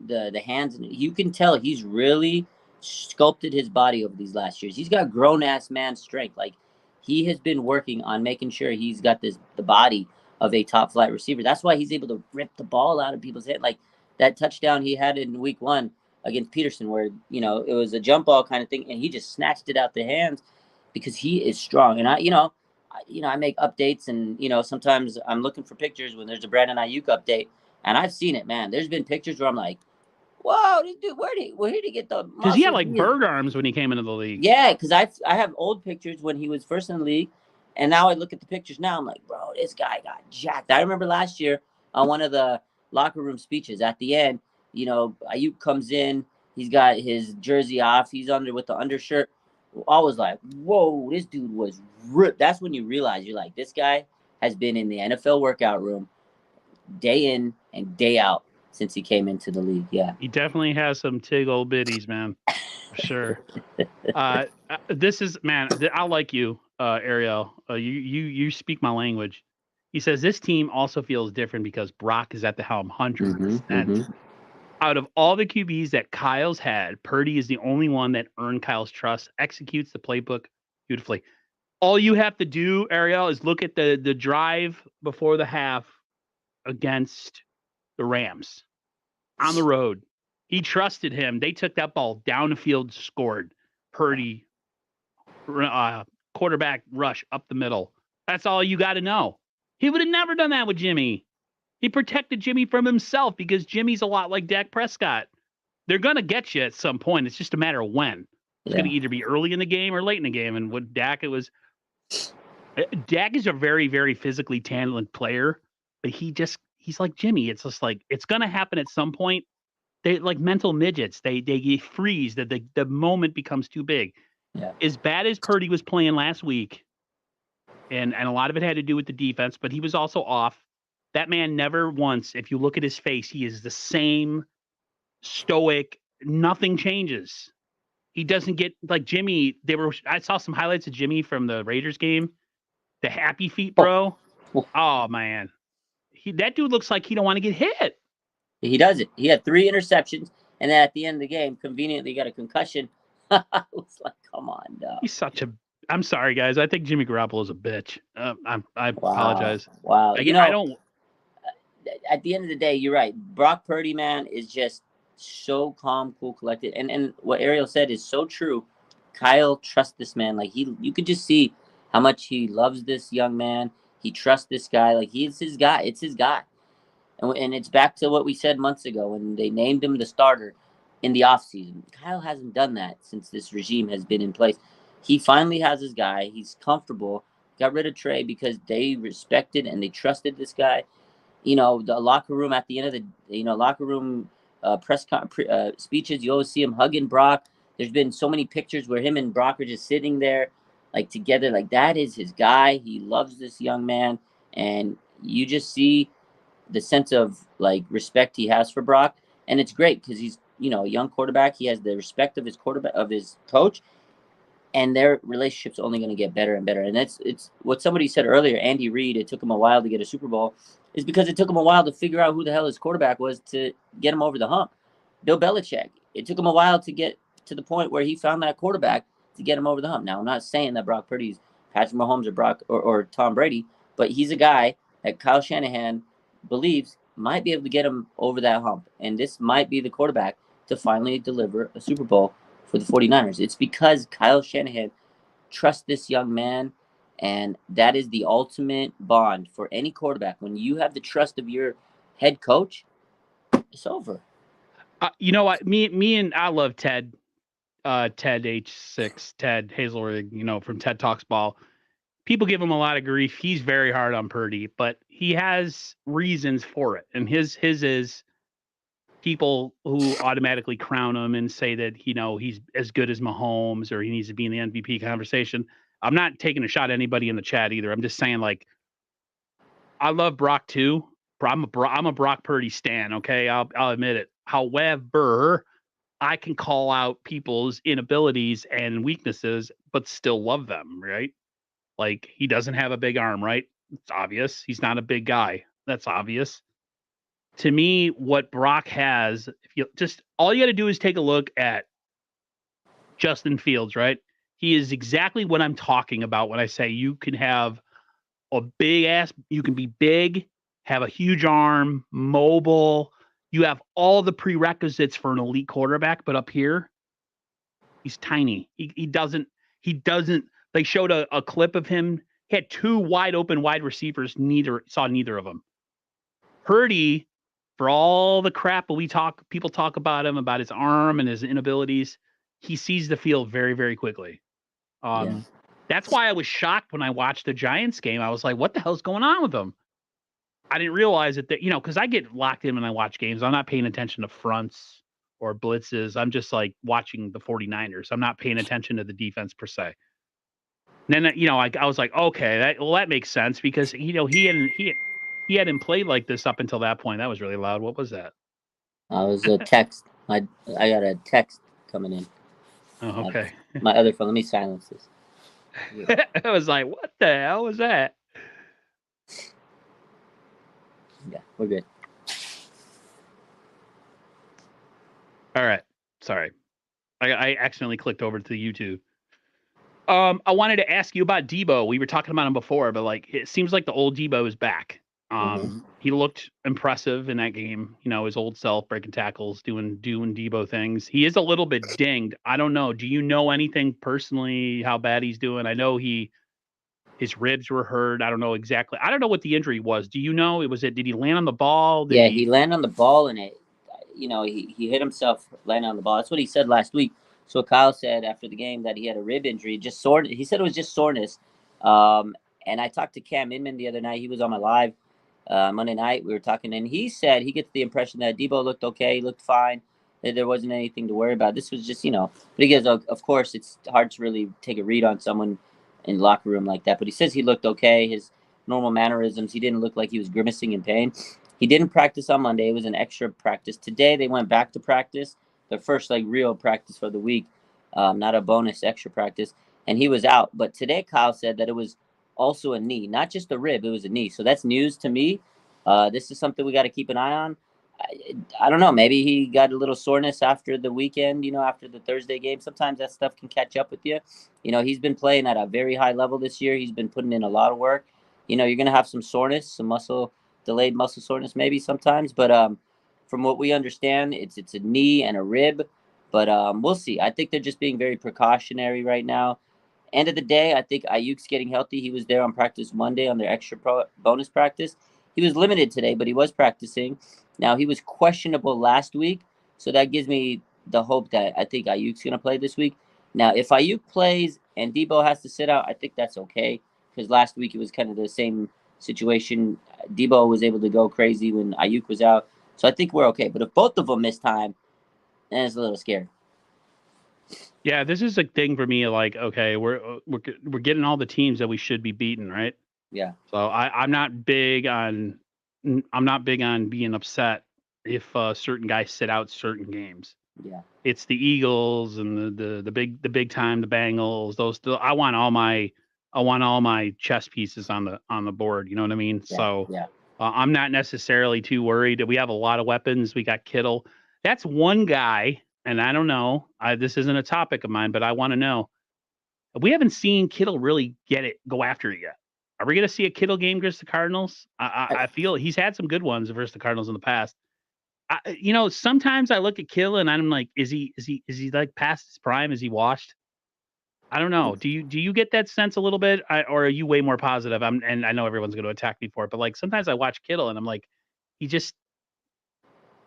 [SPEAKER 2] the hands, and you can tell he's really sculpted his body over these last years. He's got grown ass man strength. Like he has been working on making sure he's got the body of a top flight receiver. That's why he's able to rip the ball out of people's head. Like that touchdown he had in week 1 against Peterson, where it was a jump ball kind of thing, and he just snatched it out the hands because he is strong. And I make updates, and sometimes I'm looking for pictures when there's a Brandon Ayuk update, and I've seen it, man. There's been pictures where I'm like, "Whoa, this dude, where did he get the
[SPEAKER 1] Because he had
[SPEAKER 2] muscles?"
[SPEAKER 1] like bird arms when he came into the league.
[SPEAKER 2] Yeah, because I have old pictures when he was first in the league, and now I look at the pictures now. I'm like, bro, this guy got jacked. I remember last year on one of the locker room speeches at the end, Ayuk comes in, he's got his jersey off, he's under with the undershirt. I was like, whoa, this dude was ripped. That's when you realize you're like, this guy has been in the NFL workout room day in and day out since he came into the league. Yeah.
[SPEAKER 1] He definitely has some tig old bitties, man, for sure. This is man. I like you, Ariel. You speak my language. He says this team also feels different because Brock is at the helm, 100%. Out of all the QBs that Kyle's had, Purdy is the only one that earned Kyle's trust, executes the playbook beautifully. All you have to do, Ariel, is look at the drive before the half against the Rams on the road. He trusted him. They took that ball down the field, scored. Purdy, quarterback rush up the middle. That's all you got to know. He would have never done that with Jimmy. He protected Jimmy from himself because Jimmy's a lot like Dak Prescott. They're going to get you at some point. It's just a matter of when. It's going to either be early in the game or late in the game. And with Dak, Dak is a very, very physically talented player, but he's like Jimmy. It's just like, it's going to happen at some point. They like mental midgets. They freeze. The moment becomes too big.
[SPEAKER 2] Yeah.
[SPEAKER 1] As bad as Purdy was playing last week, and a lot of it had to do with the defense, but he was also off. That man never once, if you look at his face, he is the same stoic. Nothing changes. He doesn't get like Jimmy. I saw some highlights of Jimmy from the Raiders game. The happy feet, bro. Oh man, that dude looks like he don't want to get hit.
[SPEAKER 2] He does it. He had 3 interceptions, and then at the end of the game, conveniently got a concussion. I was like, come on, no.
[SPEAKER 1] He's such a. I'm sorry, guys. I think Jimmy Garoppolo's a bitch. I apologize.
[SPEAKER 2] Wow.
[SPEAKER 1] I don't.
[SPEAKER 2] At the end of the day, you're right. Brock Purdy, man, is just so calm, cool, collected. And what Ariel said is so true. Kyle trusts this man. Like you could just see how much he loves this young man. He trusts this guy. Like he's his guy. It's his guy. And it's back to what we said months ago when they named him the starter in the offseason. Kyle hasn't done that since this regime has been in place. He finally has his guy. He's comfortable. Got rid of Trey because they respected and they trusted this guy. The locker room at the end of the locker room speeches, you always see him hugging Brock. There's been so many pictures where him and Brock are just sitting there like together. Like that is his guy. He loves this young man, and you just see the sense of like respect he has for Brock, and it's great because he's a young quarterback. He has the respect of his quarterback, of his coach, and their relationship's only going to get better and better. And it's what somebody said earlier. Andy Reid, it took him a while to get a Super Bowl, is because it took him a while to figure out who the hell his quarterback was to get him over the hump. Bill Belichick, it took him a while to get to the point where he found that quarterback to get him over the hump. Now, I'm not saying that Brock Purdy's Patrick Mahomes or Tom Brady, but he's a guy that Kyle Shanahan believes might be able to get him over that hump. And this might be the quarterback to finally deliver a Super Bowl for the 49ers. It's because Kyle Shanahan trusts this young man, and that is the ultimate bond for any quarterback. When you have the trust of your head coach, it's over.
[SPEAKER 1] You know what? Me and I love Ted. Ted H6, Ted Hazelrig, from TED Talks Ball. People give him a lot of grief. He's very hard on Purdy, but he has reasons for it. And his is people who automatically crown him and say that, he's as good as Mahomes or he needs to be in the MVP conversation. I'm not taking a shot at anybody in the chat either. I'm just saying, like, I love Brock too. I'm a Brock Purdy stan. Okay, I'll admit it. However, I can call out people's inabilities and weaknesses, but still love them. Right? Like he doesn't have a big arm. Right? It's obvious. He's not a big guy. That's obvious. To me, what Brock has, if you just all you got to do is take a look at Justin Fields. Right? He is exactly what I'm talking about when I say you can have a big ass. You can be big, have a huge arm, mobile. You have all the prerequisites for an elite quarterback, but up here, he's tiny. He doesn't. He doesn't. They showed a clip of him. He had two wide open wide receivers. Neither of them. Purdy, for all the crap people talk about him, about his arm and his inabilities, he sees the field very, very quickly.
[SPEAKER 2] Yeah.
[SPEAKER 1] That's why I was shocked when I watched the Giants game. I was like, what the hell's going on with them? I didn't realize that, because I get locked in when I watch games. I'm not paying attention to fronts or blitzes. I'm just like watching the 49ers. I'm not paying attention to the defense per se. And then, I was like, okay, that makes sense because, he hadn't played like this up until that point. That was really loud. What was that?
[SPEAKER 2] I was a text. I got a text coming in.
[SPEAKER 1] Oh, okay.
[SPEAKER 2] My other phone. Let me silence this.
[SPEAKER 1] I was like, what the hell was that?
[SPEAKER 2] Yeah, we're good.
[SPEAKER 1] All right. Sorry. I accidentally clicked over to YouTube. I wanted to ask you about Debo. We were talking about him before, but like it seems like the old Debo is back. He looked impressive in that game. His old self breaking tackles, doing Debo things. He is a little bit dinged. I don't know. Do you know anything personally how bad he's doing? I know his ribs were hurt. I don't know exactly. I don't know what the injury was. Do you know? Did he land on the ball?
[SPEAKER 2] Yeah, he landed on the ball and he hit himself landing on the ball. That's what he said last week. So Kyle said after the game that he had a rib injury, just soreness. He said it was just soreness. And I talked to Cam Inman the other night. He was on my live Monday night. We were talking, and he said he gets the impression that Debo looked okay, he looked fine, that there wasn't anything to worry about. This was just, but he goes, of course, it's hard to really take a read on someone in the locker room like that. But he says he looked okay. His normal mannerisms, he didn't look like he was grimacing in pain. He didn't practice on Monday. It was an extra practice. Today they went back to practice, their first real practice for the week, not a bonus extra practice. And he was out. But today Kyle said that it was also a knee, not just a rib. It was a knee. So that's news to me. This is something we got to keep an eye on. I don't know. Maybe he got a little soreness after the weekend, after the Thursday game. Sometimes that stuff can catch up with you. He's been playing at a very high level this year. He's been putting in a lot of work. You're going to have some soreness, some delayed muscle soreness maybe sometimes. But from what we understand, it's a knee and a rib. But we'll see. I think they're just being very precautionary right now. End of the day, I think Ayuk's getting healthy. He was there on practice Monday on their extra bonus practice. He was limited today, but he was practicing. Now, he was questionable last week, so that gives me the hope that I think Ayuk's going to play this week. Now, if Ayuk plays and Debo has to sit out, I think that's okay because last week it was kind of the same situation. Debo was able to go crazy when Ayuk was out, so I think we're okay. But if both of them miss time, then it's a little scary.
[SPEAKER 1] Yeah, this is a thing for me. Like, okay, we're getting all the teams that we should be beating, right?
[SPEAKER 2] Yeah.
[SPEAKER 1] So I'm not big on being upset if certain guys sit out certain games.
[SPEAKER 2] Yeah.
[SPEAKER 1] It's the Eagles and the big time, the Bengals. I want all my chess pieces on the board. You know what I mean?
[SPEAKER 2] Yeah.
[SPEAKER 1] So
[SPEAKER 2] Yeah.
[SPEAKER 1] I'm not necessarily too worried. We have a lot of weapons. We got Kittle. That's one guy, and I don't know. This isn't a topic of mine, but I want to know. We haven't seen Kittle really go after it yet. Are we going to see a Kittle game versus the Cardinals? I feel he's had some good ones versus the Cardinals in the past. Sometimes I look at Kittle and I'm like, is he like past his prime? Is he washed? I don't know. Do you get that sense a little bit, or are you way more positive? And I know everyone's going to attack me for it, but like sometimes I watch Kittle and I'm like, he just,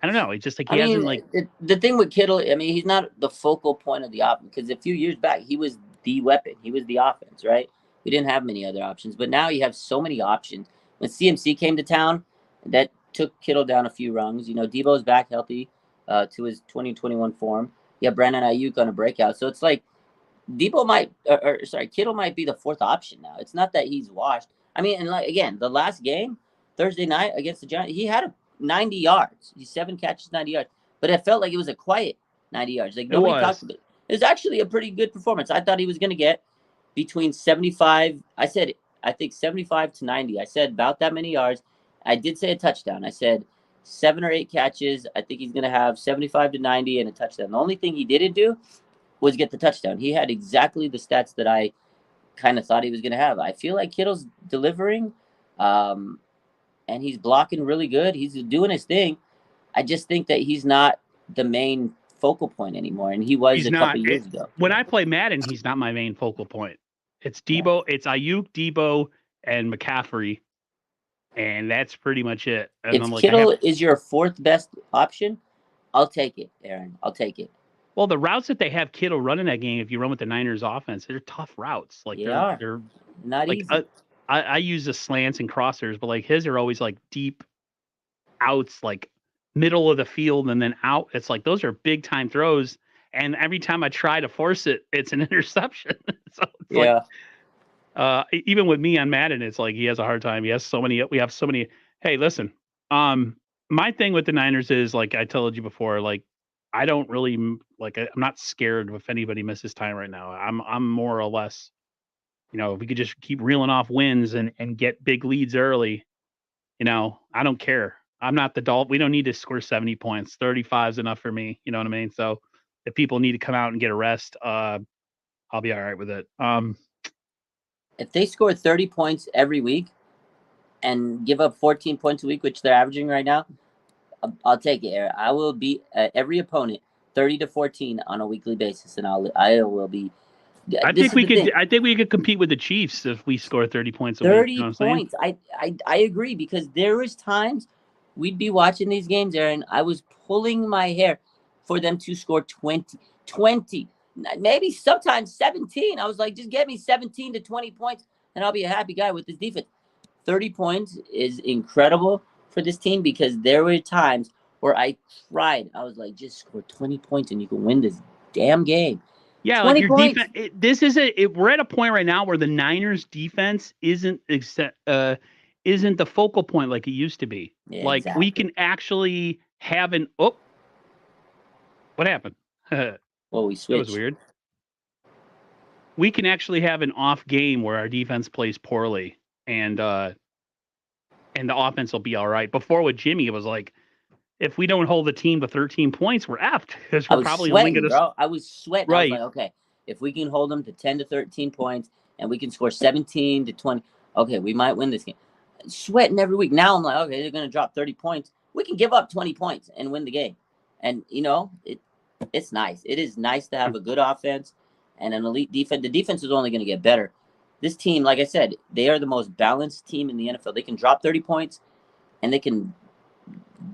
[SPEAKER 1] I don't know. He's just like he hasn't like.
[SPEAKER 2] The thing with Kittle, I mean, he's not the focal point of the offense because a few years back he was the weapon. He was the offense, right? We didn't have many other options, but now you have so many options. When CMC came to town, that took Kittle down a few rungs. Debo's back healthy to his 2021 form. You have Brandon Ayuk on a breakout, so it's like Kittle might be the fourth option now. It's not that he's washed. I mean, and again, the last game, Thursday night against the Giants, he had 90 yards. He's 7 catches, 90 yards. But it felt like it was a quiet 90 yards. Like nobody talked about it. It was actually a pretty good performance. I thought he was going to get between 75. I think 75 to 90. I said about that many yards. I did say a touchdown. I said 7 or 8 catches. I think he's going to have 75 to 90 and a touchdown. The only thing he didn't do was get the touchdown. He had exactly the stats that I kind of thought he was going to have. I feel like Kittle's delivering, and he's blocking really good. He's doing his thing. I just think that he's not the main focal point anymore, and he was a couple years ago.
[SPEAKER 1] When I play Madden, he's not my main focal point. It's Debo, it's Ayuk, Debo, and McCaffrey, and that's pretty much it. And
[SPEAKER 2] if Kittle is your 4th best option, I'll take it, Aaron. I'll take it.
[SPEAKER 1] Well, the routes that they have Kittle running that game, if you run with the Niners offense, they're tough routes. Like they're
[SPEAKER 2] not
[SPEAKER 1] like,
[SPEAKER 2] easy.
[SPEAKER 1] I use the slants and crossers, but like his are always like deep outs, like middle of the field and then out. It's like those are big time throws. And every time I try to force it, it's an interception. So it's even with me on Madden, it's like he has a hard time. We have so many. Hey, listen. My thing with the Niners is, like I told you before, like I don't really I'm not scared if anybody misses time right now. I'm more or less, if we could just keep reeling off wins and get big leads early, I don't care. I'm not the Dolphin. We don't need to score 70 points. 35 is enough for me. You know what I mean? So if people need to come out and get a rest, I'll be all right with it.
[SPEAKER 2] If they score 30 points every week and give up 14 points a week, which they're averaging right now, I'll take it, Aaron. I will beat every opponent 30 to 14 on a weekly basis, and I will be.
[SPEAKER 1] I think we could compete with the Chiefs if we score 30 points a week.
[SPEAKER 2] 30 points. I agree, because there was times we'd be watching these games, Aaron. I was pulling my hair for them to score 20, maybe sometimes 17. I was like, just get me 17 to 20 points, and I'll be a happy guy with this defense. 30 points is incredible for this team, because there were times where I tried. I was like, just score 20 points and you can win this damn game.
[SPEAKER 1] Yeah, like your defense. We're at a point right now where the Niners defense isn't the focal point like it used to be.
[SPEAKER 2] Yeah,
[SPEAKER 1] like
[SPEAKER 2] exactly.
[SPEAKER 1] We can actually have what happened?
[SPEAKER 2] Well, we switched.
[SPEAKER 1] That was weird. We can actually have an off game where our defense plays poorly and the offense will be all right. Before with Jimmy, it was like, if we don't hold the team to 13 points, we're effed, because we're probably
[SPEAKER 2] sweating,
[SPEAKER 1] only going to.
[SPEAKER 2] I was sweating.
[SPEAKER 1] Right.
[SPEAKER 2] I was like, okay, if we can hold them to 10 to 13 points and we can score 17 to 20, okay, we might win this game. Sweating every week. Now I'm like, okay, they're going to drop 30 points. We can give up 20 points and win the game. And, it's nice. It is nice to have a good offense and an elite defense. The defense is only going to get better. This team, like I said, they are the most balanced team in the NFL. They can drop 30 points and they can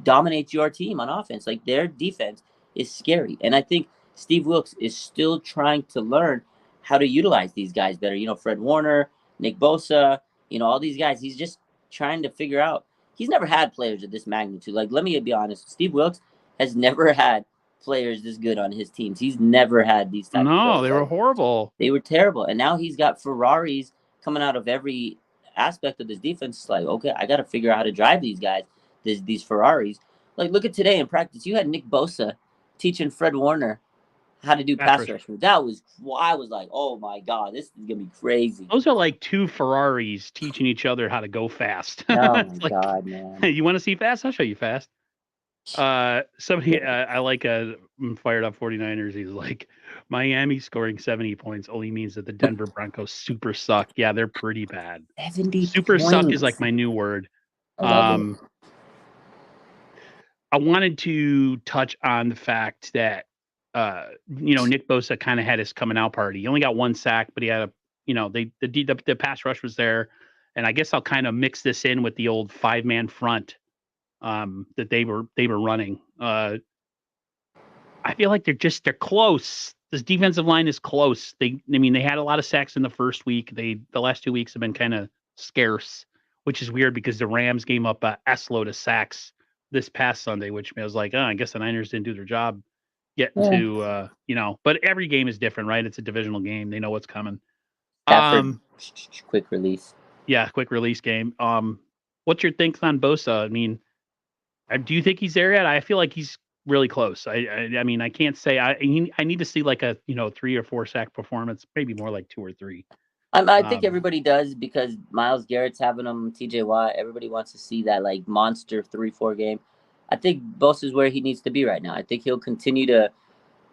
[SPEAKER 2] dominate your team on offense. Like, their defense is scary. And I think Steve Wilks is still trying to learn how to utilize these guys better. Fred Warner, Nick Bosa, all these guys. He's just trying to figure out. He's never had players of this magnitude. Like, let me be honest. Steve Wilks has never had players this good on his teams. He's never had these types of players.
[SPEAKER 1] No, they were horrible.
[SPEAKER 2] They were terrible. And now he's got Ferraris coming out of every aspect of this defense. It's like, okay, I got to figure out how to drive these guys, these Ferraris. Like, look at today in practice. You had Nick Bosa teaching Fred Warner how to do pass rush. I was like, oh my God, this is going to be crazy.
[SPEAKER 1] Those are like two Ferraris teaching each other how to go fast.
[SPEAKER 2] Oh my God, man.
[SPEAKER 1] You want to see fast? I'll show you fast. Somebody I like fired up 49ers. He's like, Miami scoring 70 points only means that the Denver Broncos super suck. Yeah, they're pretty bad.
[SPEAKER 2] 70
[SPEAKER 1] super
[SPEAKER 2] points.
[SPEAKER 1] Suck is like my new word. I wanted to touch on the fact that Nick Bosa kind of had his coming out party. He only got 1 sack, but he had the pass rush was there, and I guess I'll kind of mix this in with the old 5-man front that they were running. I feel like they're close. This defensive line is close. They had a lot of sacks in the first week. The last 2 weeks have been kind of scarce, which is weird because the Rams gave up a S-load of sacks this past Sunday, which I was like, I guess the Niners didn't do their job getting to, but every game is different, right? It's a divisional game. They know what's coming.
[SPEAKER 2] Quick release.
[SPEAKER 1] Yeah, quick release game. What's your thinks on Bosa? I mean, do you think he's there yet? I feel like he's really close. I mean, I can't say I need to see like a 3 or 4 sack performance, maybe more like 2 or 3.
[SPEAKER 2] I think everybody does because Miles Garrett's having them, TJ Watt. Everybody wants to see that like monster 3-4 game. I think Bosa is where he needs to be right now. I think he'll continue to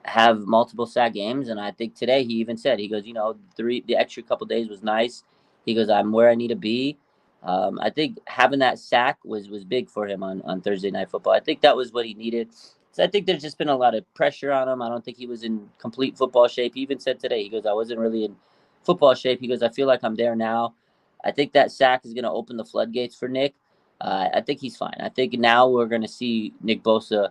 [SPEAKER 2] have multiple sack games, and I think today he even said, he goes, the extra couple days was nice. He goes, I'm where I need to be. I think having that sack was big for him on Thursday Night Football. I think that was what he needed. So I think there's just been a lot of pressure on him. I don't think he was in complete football shape. He even said today, he goes, I wasn't really in football shape. He goes, I feel like I'm there now. I think that sack is going to open the floodgates for Nick. I think he's fine. I think now we're going to see Nick Bosa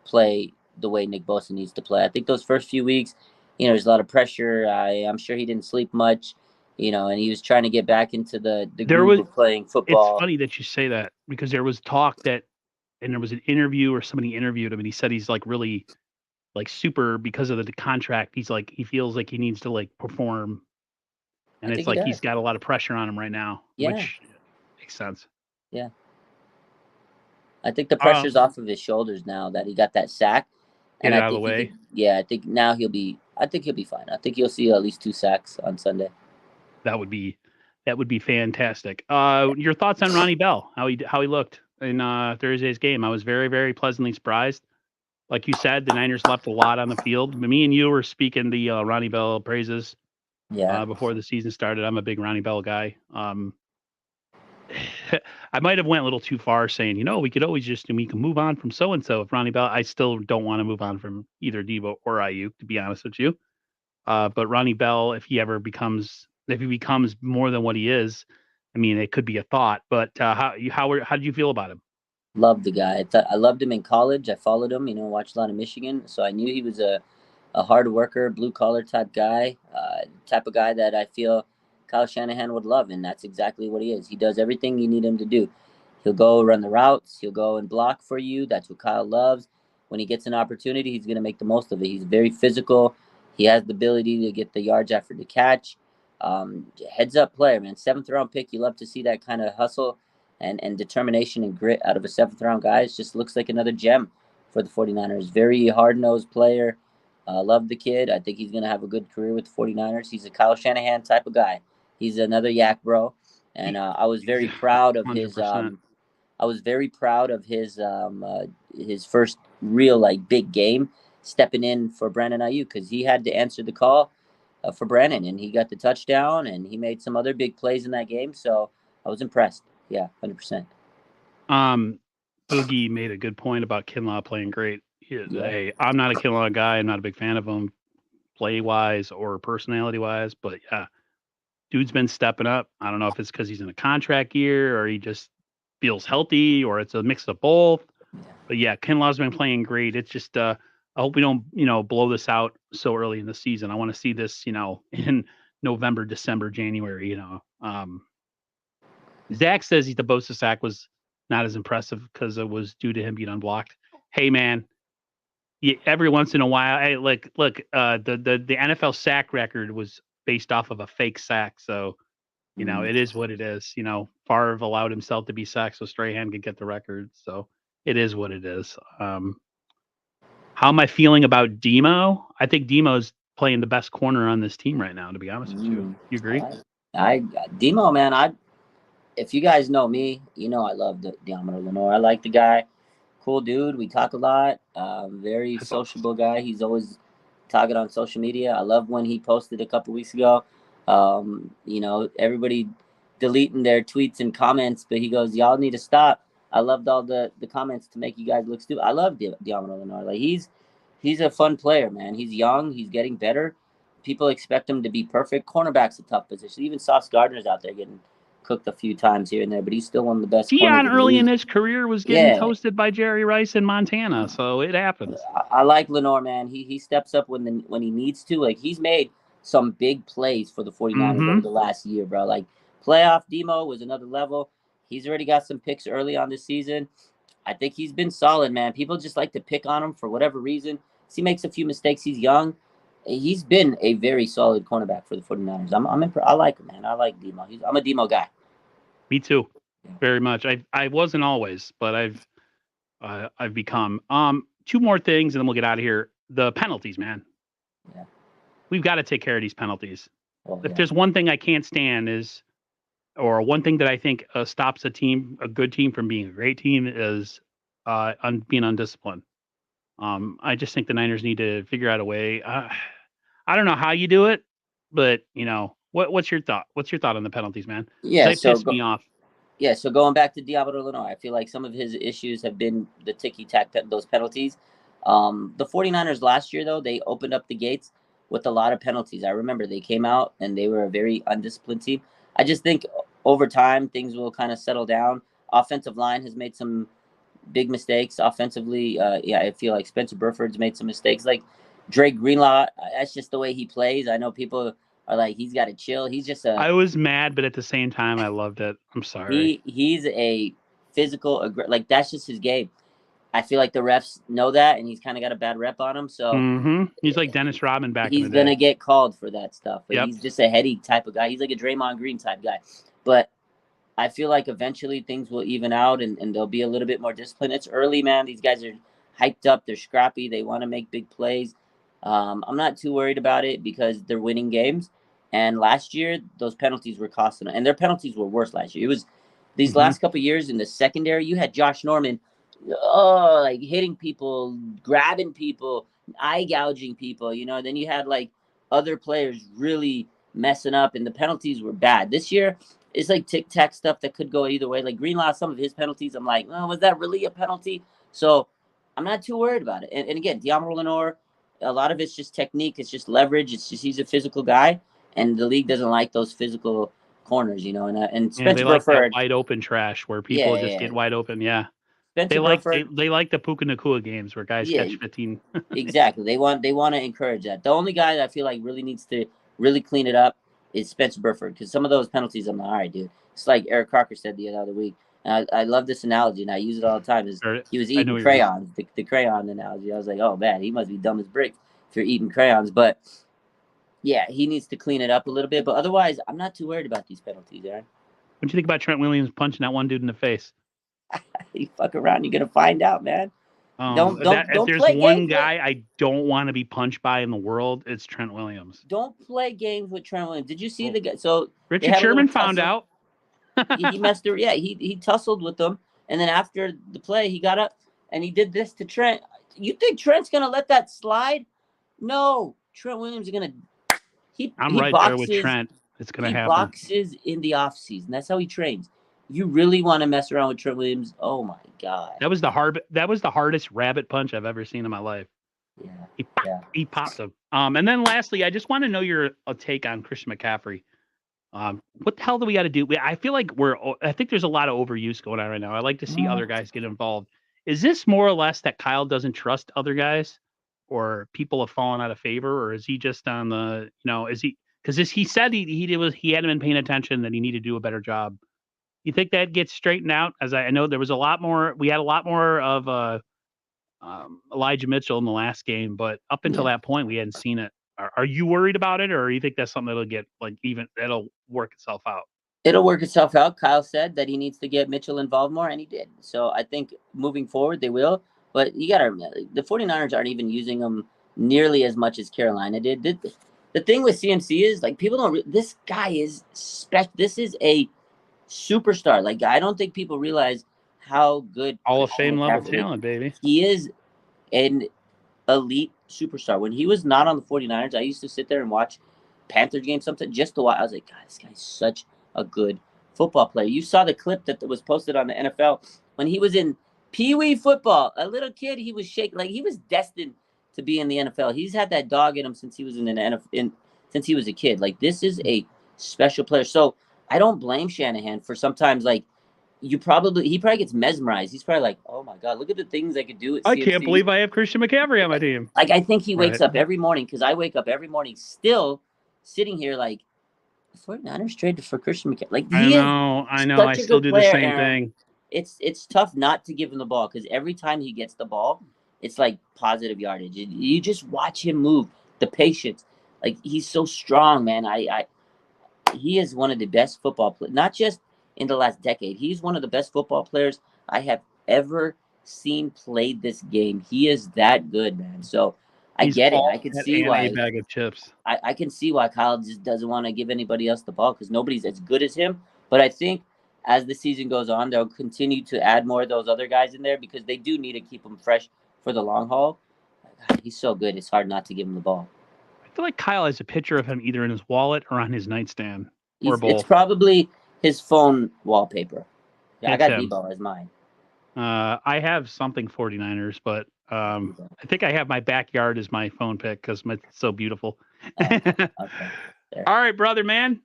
[SPEAKER 2] play the way Nick Bosa needs to play. I think those first few weeks, there's a lot of pressure. I'm sure he didn't sleep much, and he was trying to get back into the groove of playing
[SPEAKER 1] It's
[SPEAKER 2] football.
[SPEAKER 1] funny that you say that because there was talk that, and there was an interview or somebody interviewed him, and he said he's like really like super because of the contract. He's like he feels like he needs to like perform,
[SPEAKER 2] I
[SPEAKER 1] and
[SPEAKER 2] think
[SPEAKER 1] it's
[SPEAKER 2] he
[SPEAKER 1] like
[SPEAKER 2] does.
[SPEAKER 1] he's got a lot of pressure on him right now,
[SPEAKER 2] Yeah.
[SPEAKER 1] which makes sense.
[SPEAKER 2] Yeah. I think the pressure's off of his shoulders now that he got that sack.
[SPEAKER 1] Get
[SPEAKER 2] And
[SPEAKER 1] it
[SPEAKER 2] I
[SPEAKER 1] out of the
[SPEAKER 2] think
[SPEAKER 1] way.
[SPEAKER 2] I think now he'll be fine. I think you'll see at least 2 sacks on Sunday.
[SPEAKER 1] That would be fantastic. Your thoughts on Ronnie Bell? How he looked in Thursday's game? I was very, very pleasantly surprised. Like you said, the Niners left a lot on the field. Me and you were speaking the Ronnie Bell praises before the season started. I'm a big Ronnie Bell guy. I might have went a little too far saying, we could always we can move on from so and so. If Ronnie Bell, I still don't want to move on from either Devo or Ayuk, to be honest with you. But Ronnie Bell, if he becomes more than what he is, I mean, it could be a thought. But how did you feel about him?
[SPEAKER 2] Love the guy. I loved him in college. I followed him, watched a lot of Michigan. So I knew he was a hard worker, blue collar type guy, type of guy that I feel Kyle Shanahan would love. And that's exactly what he is. He does everything you need him to do. He'll go run the routes. He'll go and block for you. That's what Kyle loves. When he gets an opportunity, he's going to make the most of it. He's very physical. He has the ability to get the yards after the catch. Heads up player, man. 7th-round pick. You love to see that kind of hustle and determination and grit out of a 7th-round guy. It just looks like another gem for the 49ers. Very hard-nosed player. Love the kid. I think he's going to have a good career with the 49ers. He's a Kyle Shanahan type of guy. He's another yak bro. And I was very proud of his
[SPEAKER 1] 100%.
[SPEAKER 2] I was very proud of his first real like big game, stepping in for Brandon Ayuk because he had to answer the call for Brandon, and he got the touchdown, and he made some other big plays in that game. So I was impressed. Yeah, 100%.
[SPEAKER 1] Boogie made a good point about Kinlaw playing great.
[SPEAKER 2] Yeah.
[SPEAKER 1] Hey, I'm not a Kinlaw guy. I'm not a big fan of him, play wise or personality wise. But yeah, dude's been stepping up. I don't know if it's because he's in a contract year or he just feels healthy or it's a mix of both. But yeah, Kinlaw's been playing great. It's just I hope we don't blow this out so early in the season. I want to see this in November, December, January. Zach says the Bosa sack was not as impressive because it was due to him being unblocked. Hey man, every once in a while, hey, look, the NFL sack record was based off of a fake sack, so it is what it is. Favre allowed himself to be sacked so Strahan could get the record, so it is what it is. How am I feeling about Demo? I think Demo's playing the best corner on this team right now. To be honest with you, you agree?
[SPEAKER 2] I Demo, man. If you guys know me, I love Diamond Lenore. I like the guy. Cool dude. We talk a lot. Very
[SPEAKER 1] That's
[SPEAKER 2] sociable guy. He's always talking on social media. I love when he posted a couple weeks ago. Everybody deleting their tweets and comments, but he goes, "Y'all need to stop." I loved all the comments to make you guys look stupid. I love Diamond Lenore. Like he's a fun player, man. He's young. He's getting better. People expect him to be perfect. Cornerback's a tough position. Even Sauce Gardner's out there getting cooked a few times here and there, but he's still one of the best corners
[SPEAKER 1] Dion
[SPEAKER 2] in the
[SPEAKER 1] early in
[SPEAKER 2] league.
[SPEAKER 1] his career was getting toasted by Jerry Rice in Montana, so it happens.
[SPEAKER 2] I like Lenore, man. He steps up when he needs to. Like he's made some big plays for the 49ers over the last year, bro. Like playoff Demo was another level. He's already got some picks early on this season. I think he's been solid, man. People just like to pick on him for whatever reason. He makes a few mistakes. He's young. He's been a very solid cornerback for the 49ers. I like him, man. I like Demo. I'm a Demo guy.
[SPEAKER 1] Me too. very much. I wasn't always, but I've become. Two more things, and then we'll get out of here. The penalties, man.
[SPEAKER 2] Yeah.
[SPEAKER 1] We've got to take care of these penalties.
[SPEAKER 2] Oh,
[SPEAKER 1] If
[SPEAKER 2] yeah.
[SPEAKER 1] there's one thing I can't stand is, or one thing that I think stops a good team from being a great team is being undisciplined. I just think the Niners need to figure out a way. I don't know how you do it, but what's your thought? What's your thought on the penalties, man? Because
[SPEAKER 2] Yeah.
[SPEAKER 1] they piss me off.
[SPEAKER 2] Yeah, so going back to Diablo Lenoir, I feel like some of his issues have been the ticky-tack, those penalties. The 49ers last year, though, they opened up the gates with a lot of penalties. I remember they came out and they were a very undisciplined team. I just think over time, things will kind of settle down. Offensive line has made some big mistakes offensively. I feel like Spencer Burford's made some mistakes. Like Drake Greenlaw, that's just the way he plays. I know people are like, he's got to chill. He's just
[SPEAKER 1] I was mad, but at the same time, I loved it. I'm sorry.
[SPEAKER 2] he's a physical, like that's just his game. I feel like the refs know that, and he's kind of got a bad rep on him. So
[SPEAKER 1] He's like Dennis Rodman back in
[SPEAKER 2] he's
[SPEAKER 1] the day.
[SPEAKER 2] gonna get called for that stuff. But
[SPEAKER 1] Yep.
[SPEAKER 2] he's just a heady type of guy. He's like a Draymond Green type guy. But I feel like eventually things will even out, and they'll be a little bit more disciplined. It's early, man. These guys are hyped up. They're scrappy. They want to make big plays. I'm not too worried about it because they're winning games. And last year, those penalties were costing them. And their penalties were worse last year. It was these last couple of years in the secondary, you had Josh Norman, like hitting people, grabbing people, eye gouging people, Then you had like other players really messing up, and the penalties were bad. This year, it's like tic tac stuff that could go either way. Like Greenlaw, some of his penalties, I'm like, oh, was that really a penalty? So I'm not too worried about it. And again, Diablo Lenore, a lot of it's just technique. It's just leverage. It's just he's a physical guy, and the league doesn't like those physical corners, And
[SPEAKER 1] Yeah, they
[SPEAKER 2] Spencer
[SPEAKER 1] like that
[SPEAKER 2] Burford,
[SPEAKER 1] wide open trash where
[SPEAKER 2] yeah,
[SPEAKER 1] people just
[SPEAKER 2] yeah,
[SPEAKER 1] get wide open. Yeah, they
[SPEAKER 2] Spencer
[SPEAKER 1] like
[SPEAKER 2] Burford,
[SPEAKER 1] they like the Puka Nakua games where guys
[SPEAKER 2] yeah,
[SPEAKER 1] catch 15.
[SPEAKER 2] exactly. They want to encourage that. The only guy that I feel like really needs to really clean it up is Spencer Burford, because some of those penalties, I'm like, all right, dude. It's like Eric Crocker said the other week. And I love this analogy, and I use it all the time. Is he was
[SPEAKER 1] I know
[SPEAKER 2] eating
[SPEAKER 1] what you're saying.
[SPEAKER 2] crayons, the crayon analogy. I was like, oh man, he must be dumb as bricks if you're eating crayons. But yeah, he needs to clean it up a little bit. But otherwise, I'm not too worried about these penalties, Aaron.
[SPEAKER 1] What do you think about Trent Williams punching that one dude in the face?
[SPEAKER 2] You fuck around, you're gonna find out, man. Don't
[SPEAKER 1] That
[SPEAKER 2] don't
[SPEAKER 1] if
[SPEAKER 2] don't
[SPEAKER 1] there's
[SPEAKER 2] play
[SPEAKER 1] one
[SPEAKER 2] games with
[SPEAKER 1] guy I don't want to be punched by in the world, it's Trent Williams.
[SPEAKER 2] don't play games with Trent Williams. Did you see
[SPEAKER 1] Well,
[SPEAKER 2] the guy? So they
[SPEAKER 1] Richard
[SPEAKER 2] had a little
[SPEAKER 1] Sherman found
[SPEAKER 2] tussle.
[SPEAKER 1] out.
[SPEAKER 2] He messed her. Yeah, he tussled with them, and then after the play, he got up and he did this to Trent. You think Trent's gonna let that slide? No, Trent Williams is gonna.
[SPEAKER 1] I'm
[SPEAKER 2] He
[SPEAKER 1] right there with
[SPEAKER 2] boxes.
[SPEAKER 1] Trent. It's gonna
[SPEAKER 2] He
[SPEAKER 1] happen.
[SPEAKER 2] boxes in the off season. That's how he trains. You really want to mess around with Trent Williams? Oh my god.
[SPEAKER 1] That was the hardest rabbit punch I've ever seen in my life.
[SPEAKER 2] Yeah.
[SPEAKER 1] He popped him. And then lastly, I just want to know your take on Christian McCaffrey. What the hell do we got to do? I feel like I think there's a lot of overuse going on right now. I like to see other guys get involved. Is this more or less that Kyle doesn't trust other guys, or people have fallen out of favor, or is he just on the, is he, because he said he hadn't been paying attention, that he needed to do a better job. You think that gets straightened out? As I know there was we had a lot more of Elijah Mitchell in the last game, but up until that point, we hadn't seen it. Are you worried about it, or you think that's something that'll get that'll work itself out?
[SPEAKER 2] It'll work itself out. Kyle said that he needs to get Mitchell involved more, and he did. So I think moving forward, they will. But you got to remember, the 49ers aren't even using him nearly as much as Carolina did. The thing with CMC is, like, people don't. This guy is This is a superstar. Like, I don't think people realize how good
[SPEAKER 1] Hall of Fame level
[SPEAKER 2] McCaffrey is.
[SPEAKER 1] talent, baby.
[SPEAKER 2] He is an elite superstar. When he was not on the 49ers, I used to sit there and watch Panthers games something just to watch. I was like, God, this guy's such a good football player. You saw the clip that was posted on the NFL when he was in Pee Wee football. A little kid, he was shaking like he was destined to be in the NFL. He's had that dog in him since he was in the NFL, since he was a kid. Like, this is a special player. So I don't blame Shanahan for sometimes, like, he probably gets mesmerized. He's probably like, oh my God, look at the things I could do at CMC.
[SPEAKER 1] I can't believe I have Christian McCaffrey on my team.
[SPEAKER 2] Like, I think he wakes up every morning, because I wake up every morning still sitting here like, the 49ers traded for Christian McCaffrey. Like,
[SPEAKER 1] I know. I still do the same thing.
[SPEAKER 2] It's tough not to give him the ball, because every time he gets the ball, it's like positive yardage. You just watch him move, the patience. Like, he's so strong, man. He is one of the best football players, not just in the last decade. He's one of the best football players I have ever seen played this game. He is that good, man. So I
[SPEAKER 1] He's
[SPEAKER 2] get it.
[SPEAKER 1] all
[SPEAKER 2] I can
[SPEAKER 1] that
[SPEAKER 2] see
[SPEAKER 1] and a
[SPEAKER 2] why.
[SPEAKER 1] bag of chips.
[SPEAKER 2] I can see why Kyle just doesn't want to give anybody else the ball because nobody's as good as him. But I think as the season goes on, they'll continue to add more of those other guys in there because they do need to keep him fresh for the long haul. God, he's so good. It's hard not to give him the ball.
[SPEAKER 1] I feel like Kyle has a picture of him either in his wallet or on his nightstand, or
[SPEAKER 2] It's
[SPEAKER 1] both.
[SPEAKER 2] probably his phone wallpaper. Yeah, I
[SPEAKER 1] It's
[SPEAKER 2] got
[SPEAKER 1] him.
[SPEAKER 2] D-ball as mine.
[SPEAKER 1] I have something 49ers, but I think I have my backyard as my phone pick because it's so beautiful.
[SPEAKER 2] Okay.
[SPEAKER 1] All right, brother, man.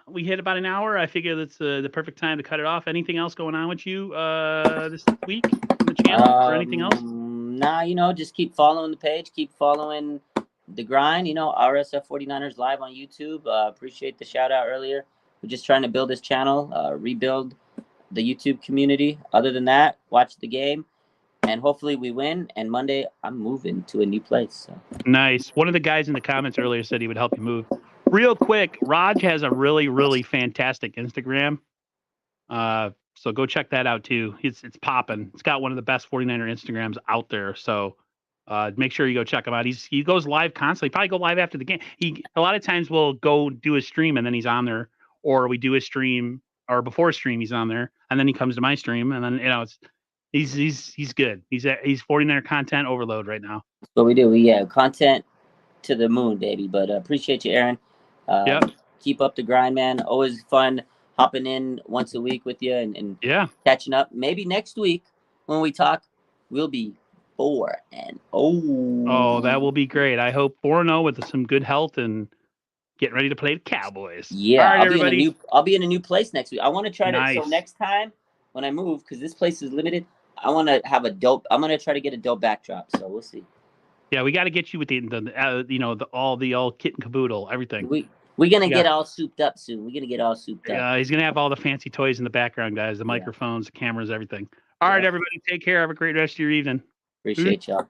[SPEAKER 1] We hit about an hour. I figure that's the perfect time to cut it off. Anything else going on with you this week on the channel or anything else?
[SPEAKER 2] Nah, just keep following the page, keep following the grind. RSF 49ers live on YouTube. Appreciate the shout out earlier. We're just trying to build this channel, rebuild the YouTube community. Other than that, watch the game, and hopefully we win. And Monday, I'm moving to a new place. So.
[SPEAKER 1] Nice. One of the guys in the comments earlier said he would help you move. Real quick, Raj has a really, really fantastic Instagram. So go check that out too. It's popping. It's got one of the best 49er Instagrams out there. So make sure you go check him out. He goes live constantly. Probably go live after the game. He a lot of times will go do a stream and then he's on there, or we do a stream or before a stream he's on there, and then he comes to my stream, and then it's he's good. He's 49er content overload right now.
[SPEAKER 2] That's what we do. We have content to the moon, baby. But appreciate you, Aaron.
[SPEAKER 1] Yep.
[SPEAKER 2] Keep up the grind, man. Always fun hopping in once a week with you and
[SPEAKER 1] yeah,
[SPEAKER 2] catching up. Maybe next week when we talk, we'll be 4-0.
[SPEAKER 1] Oh, that will be great. I hope 4-0 with some good health and getting ready to play the Cowboys.
[SPEAKER 2] Yeah,
[SPEAKER 1] all right, everybody.
[SPEAKER 2] I'll be in a new place next week. I want to try
[SPEAKER 1] nice.
[SPEAKER 2] to. So next time when I move, because this place is limited, I want to have a dope. I'm gonna try to get a dope backdrop. So we'll see.
[SPEAKER 1] Yeah, we got to get you with the all kit and caboodle, everything.
[SPEAKER 2] We're gonna get all souped up soon. We're gonna get all souped up.
[SPEAKER 1] Yeah, he's gonna have all the fancy toys in the background, guys. The microphones, the cameras, everything. All right, everybody, take care. Have a great rest of your evening.
[SPEAKER 2] Appreciate y'all.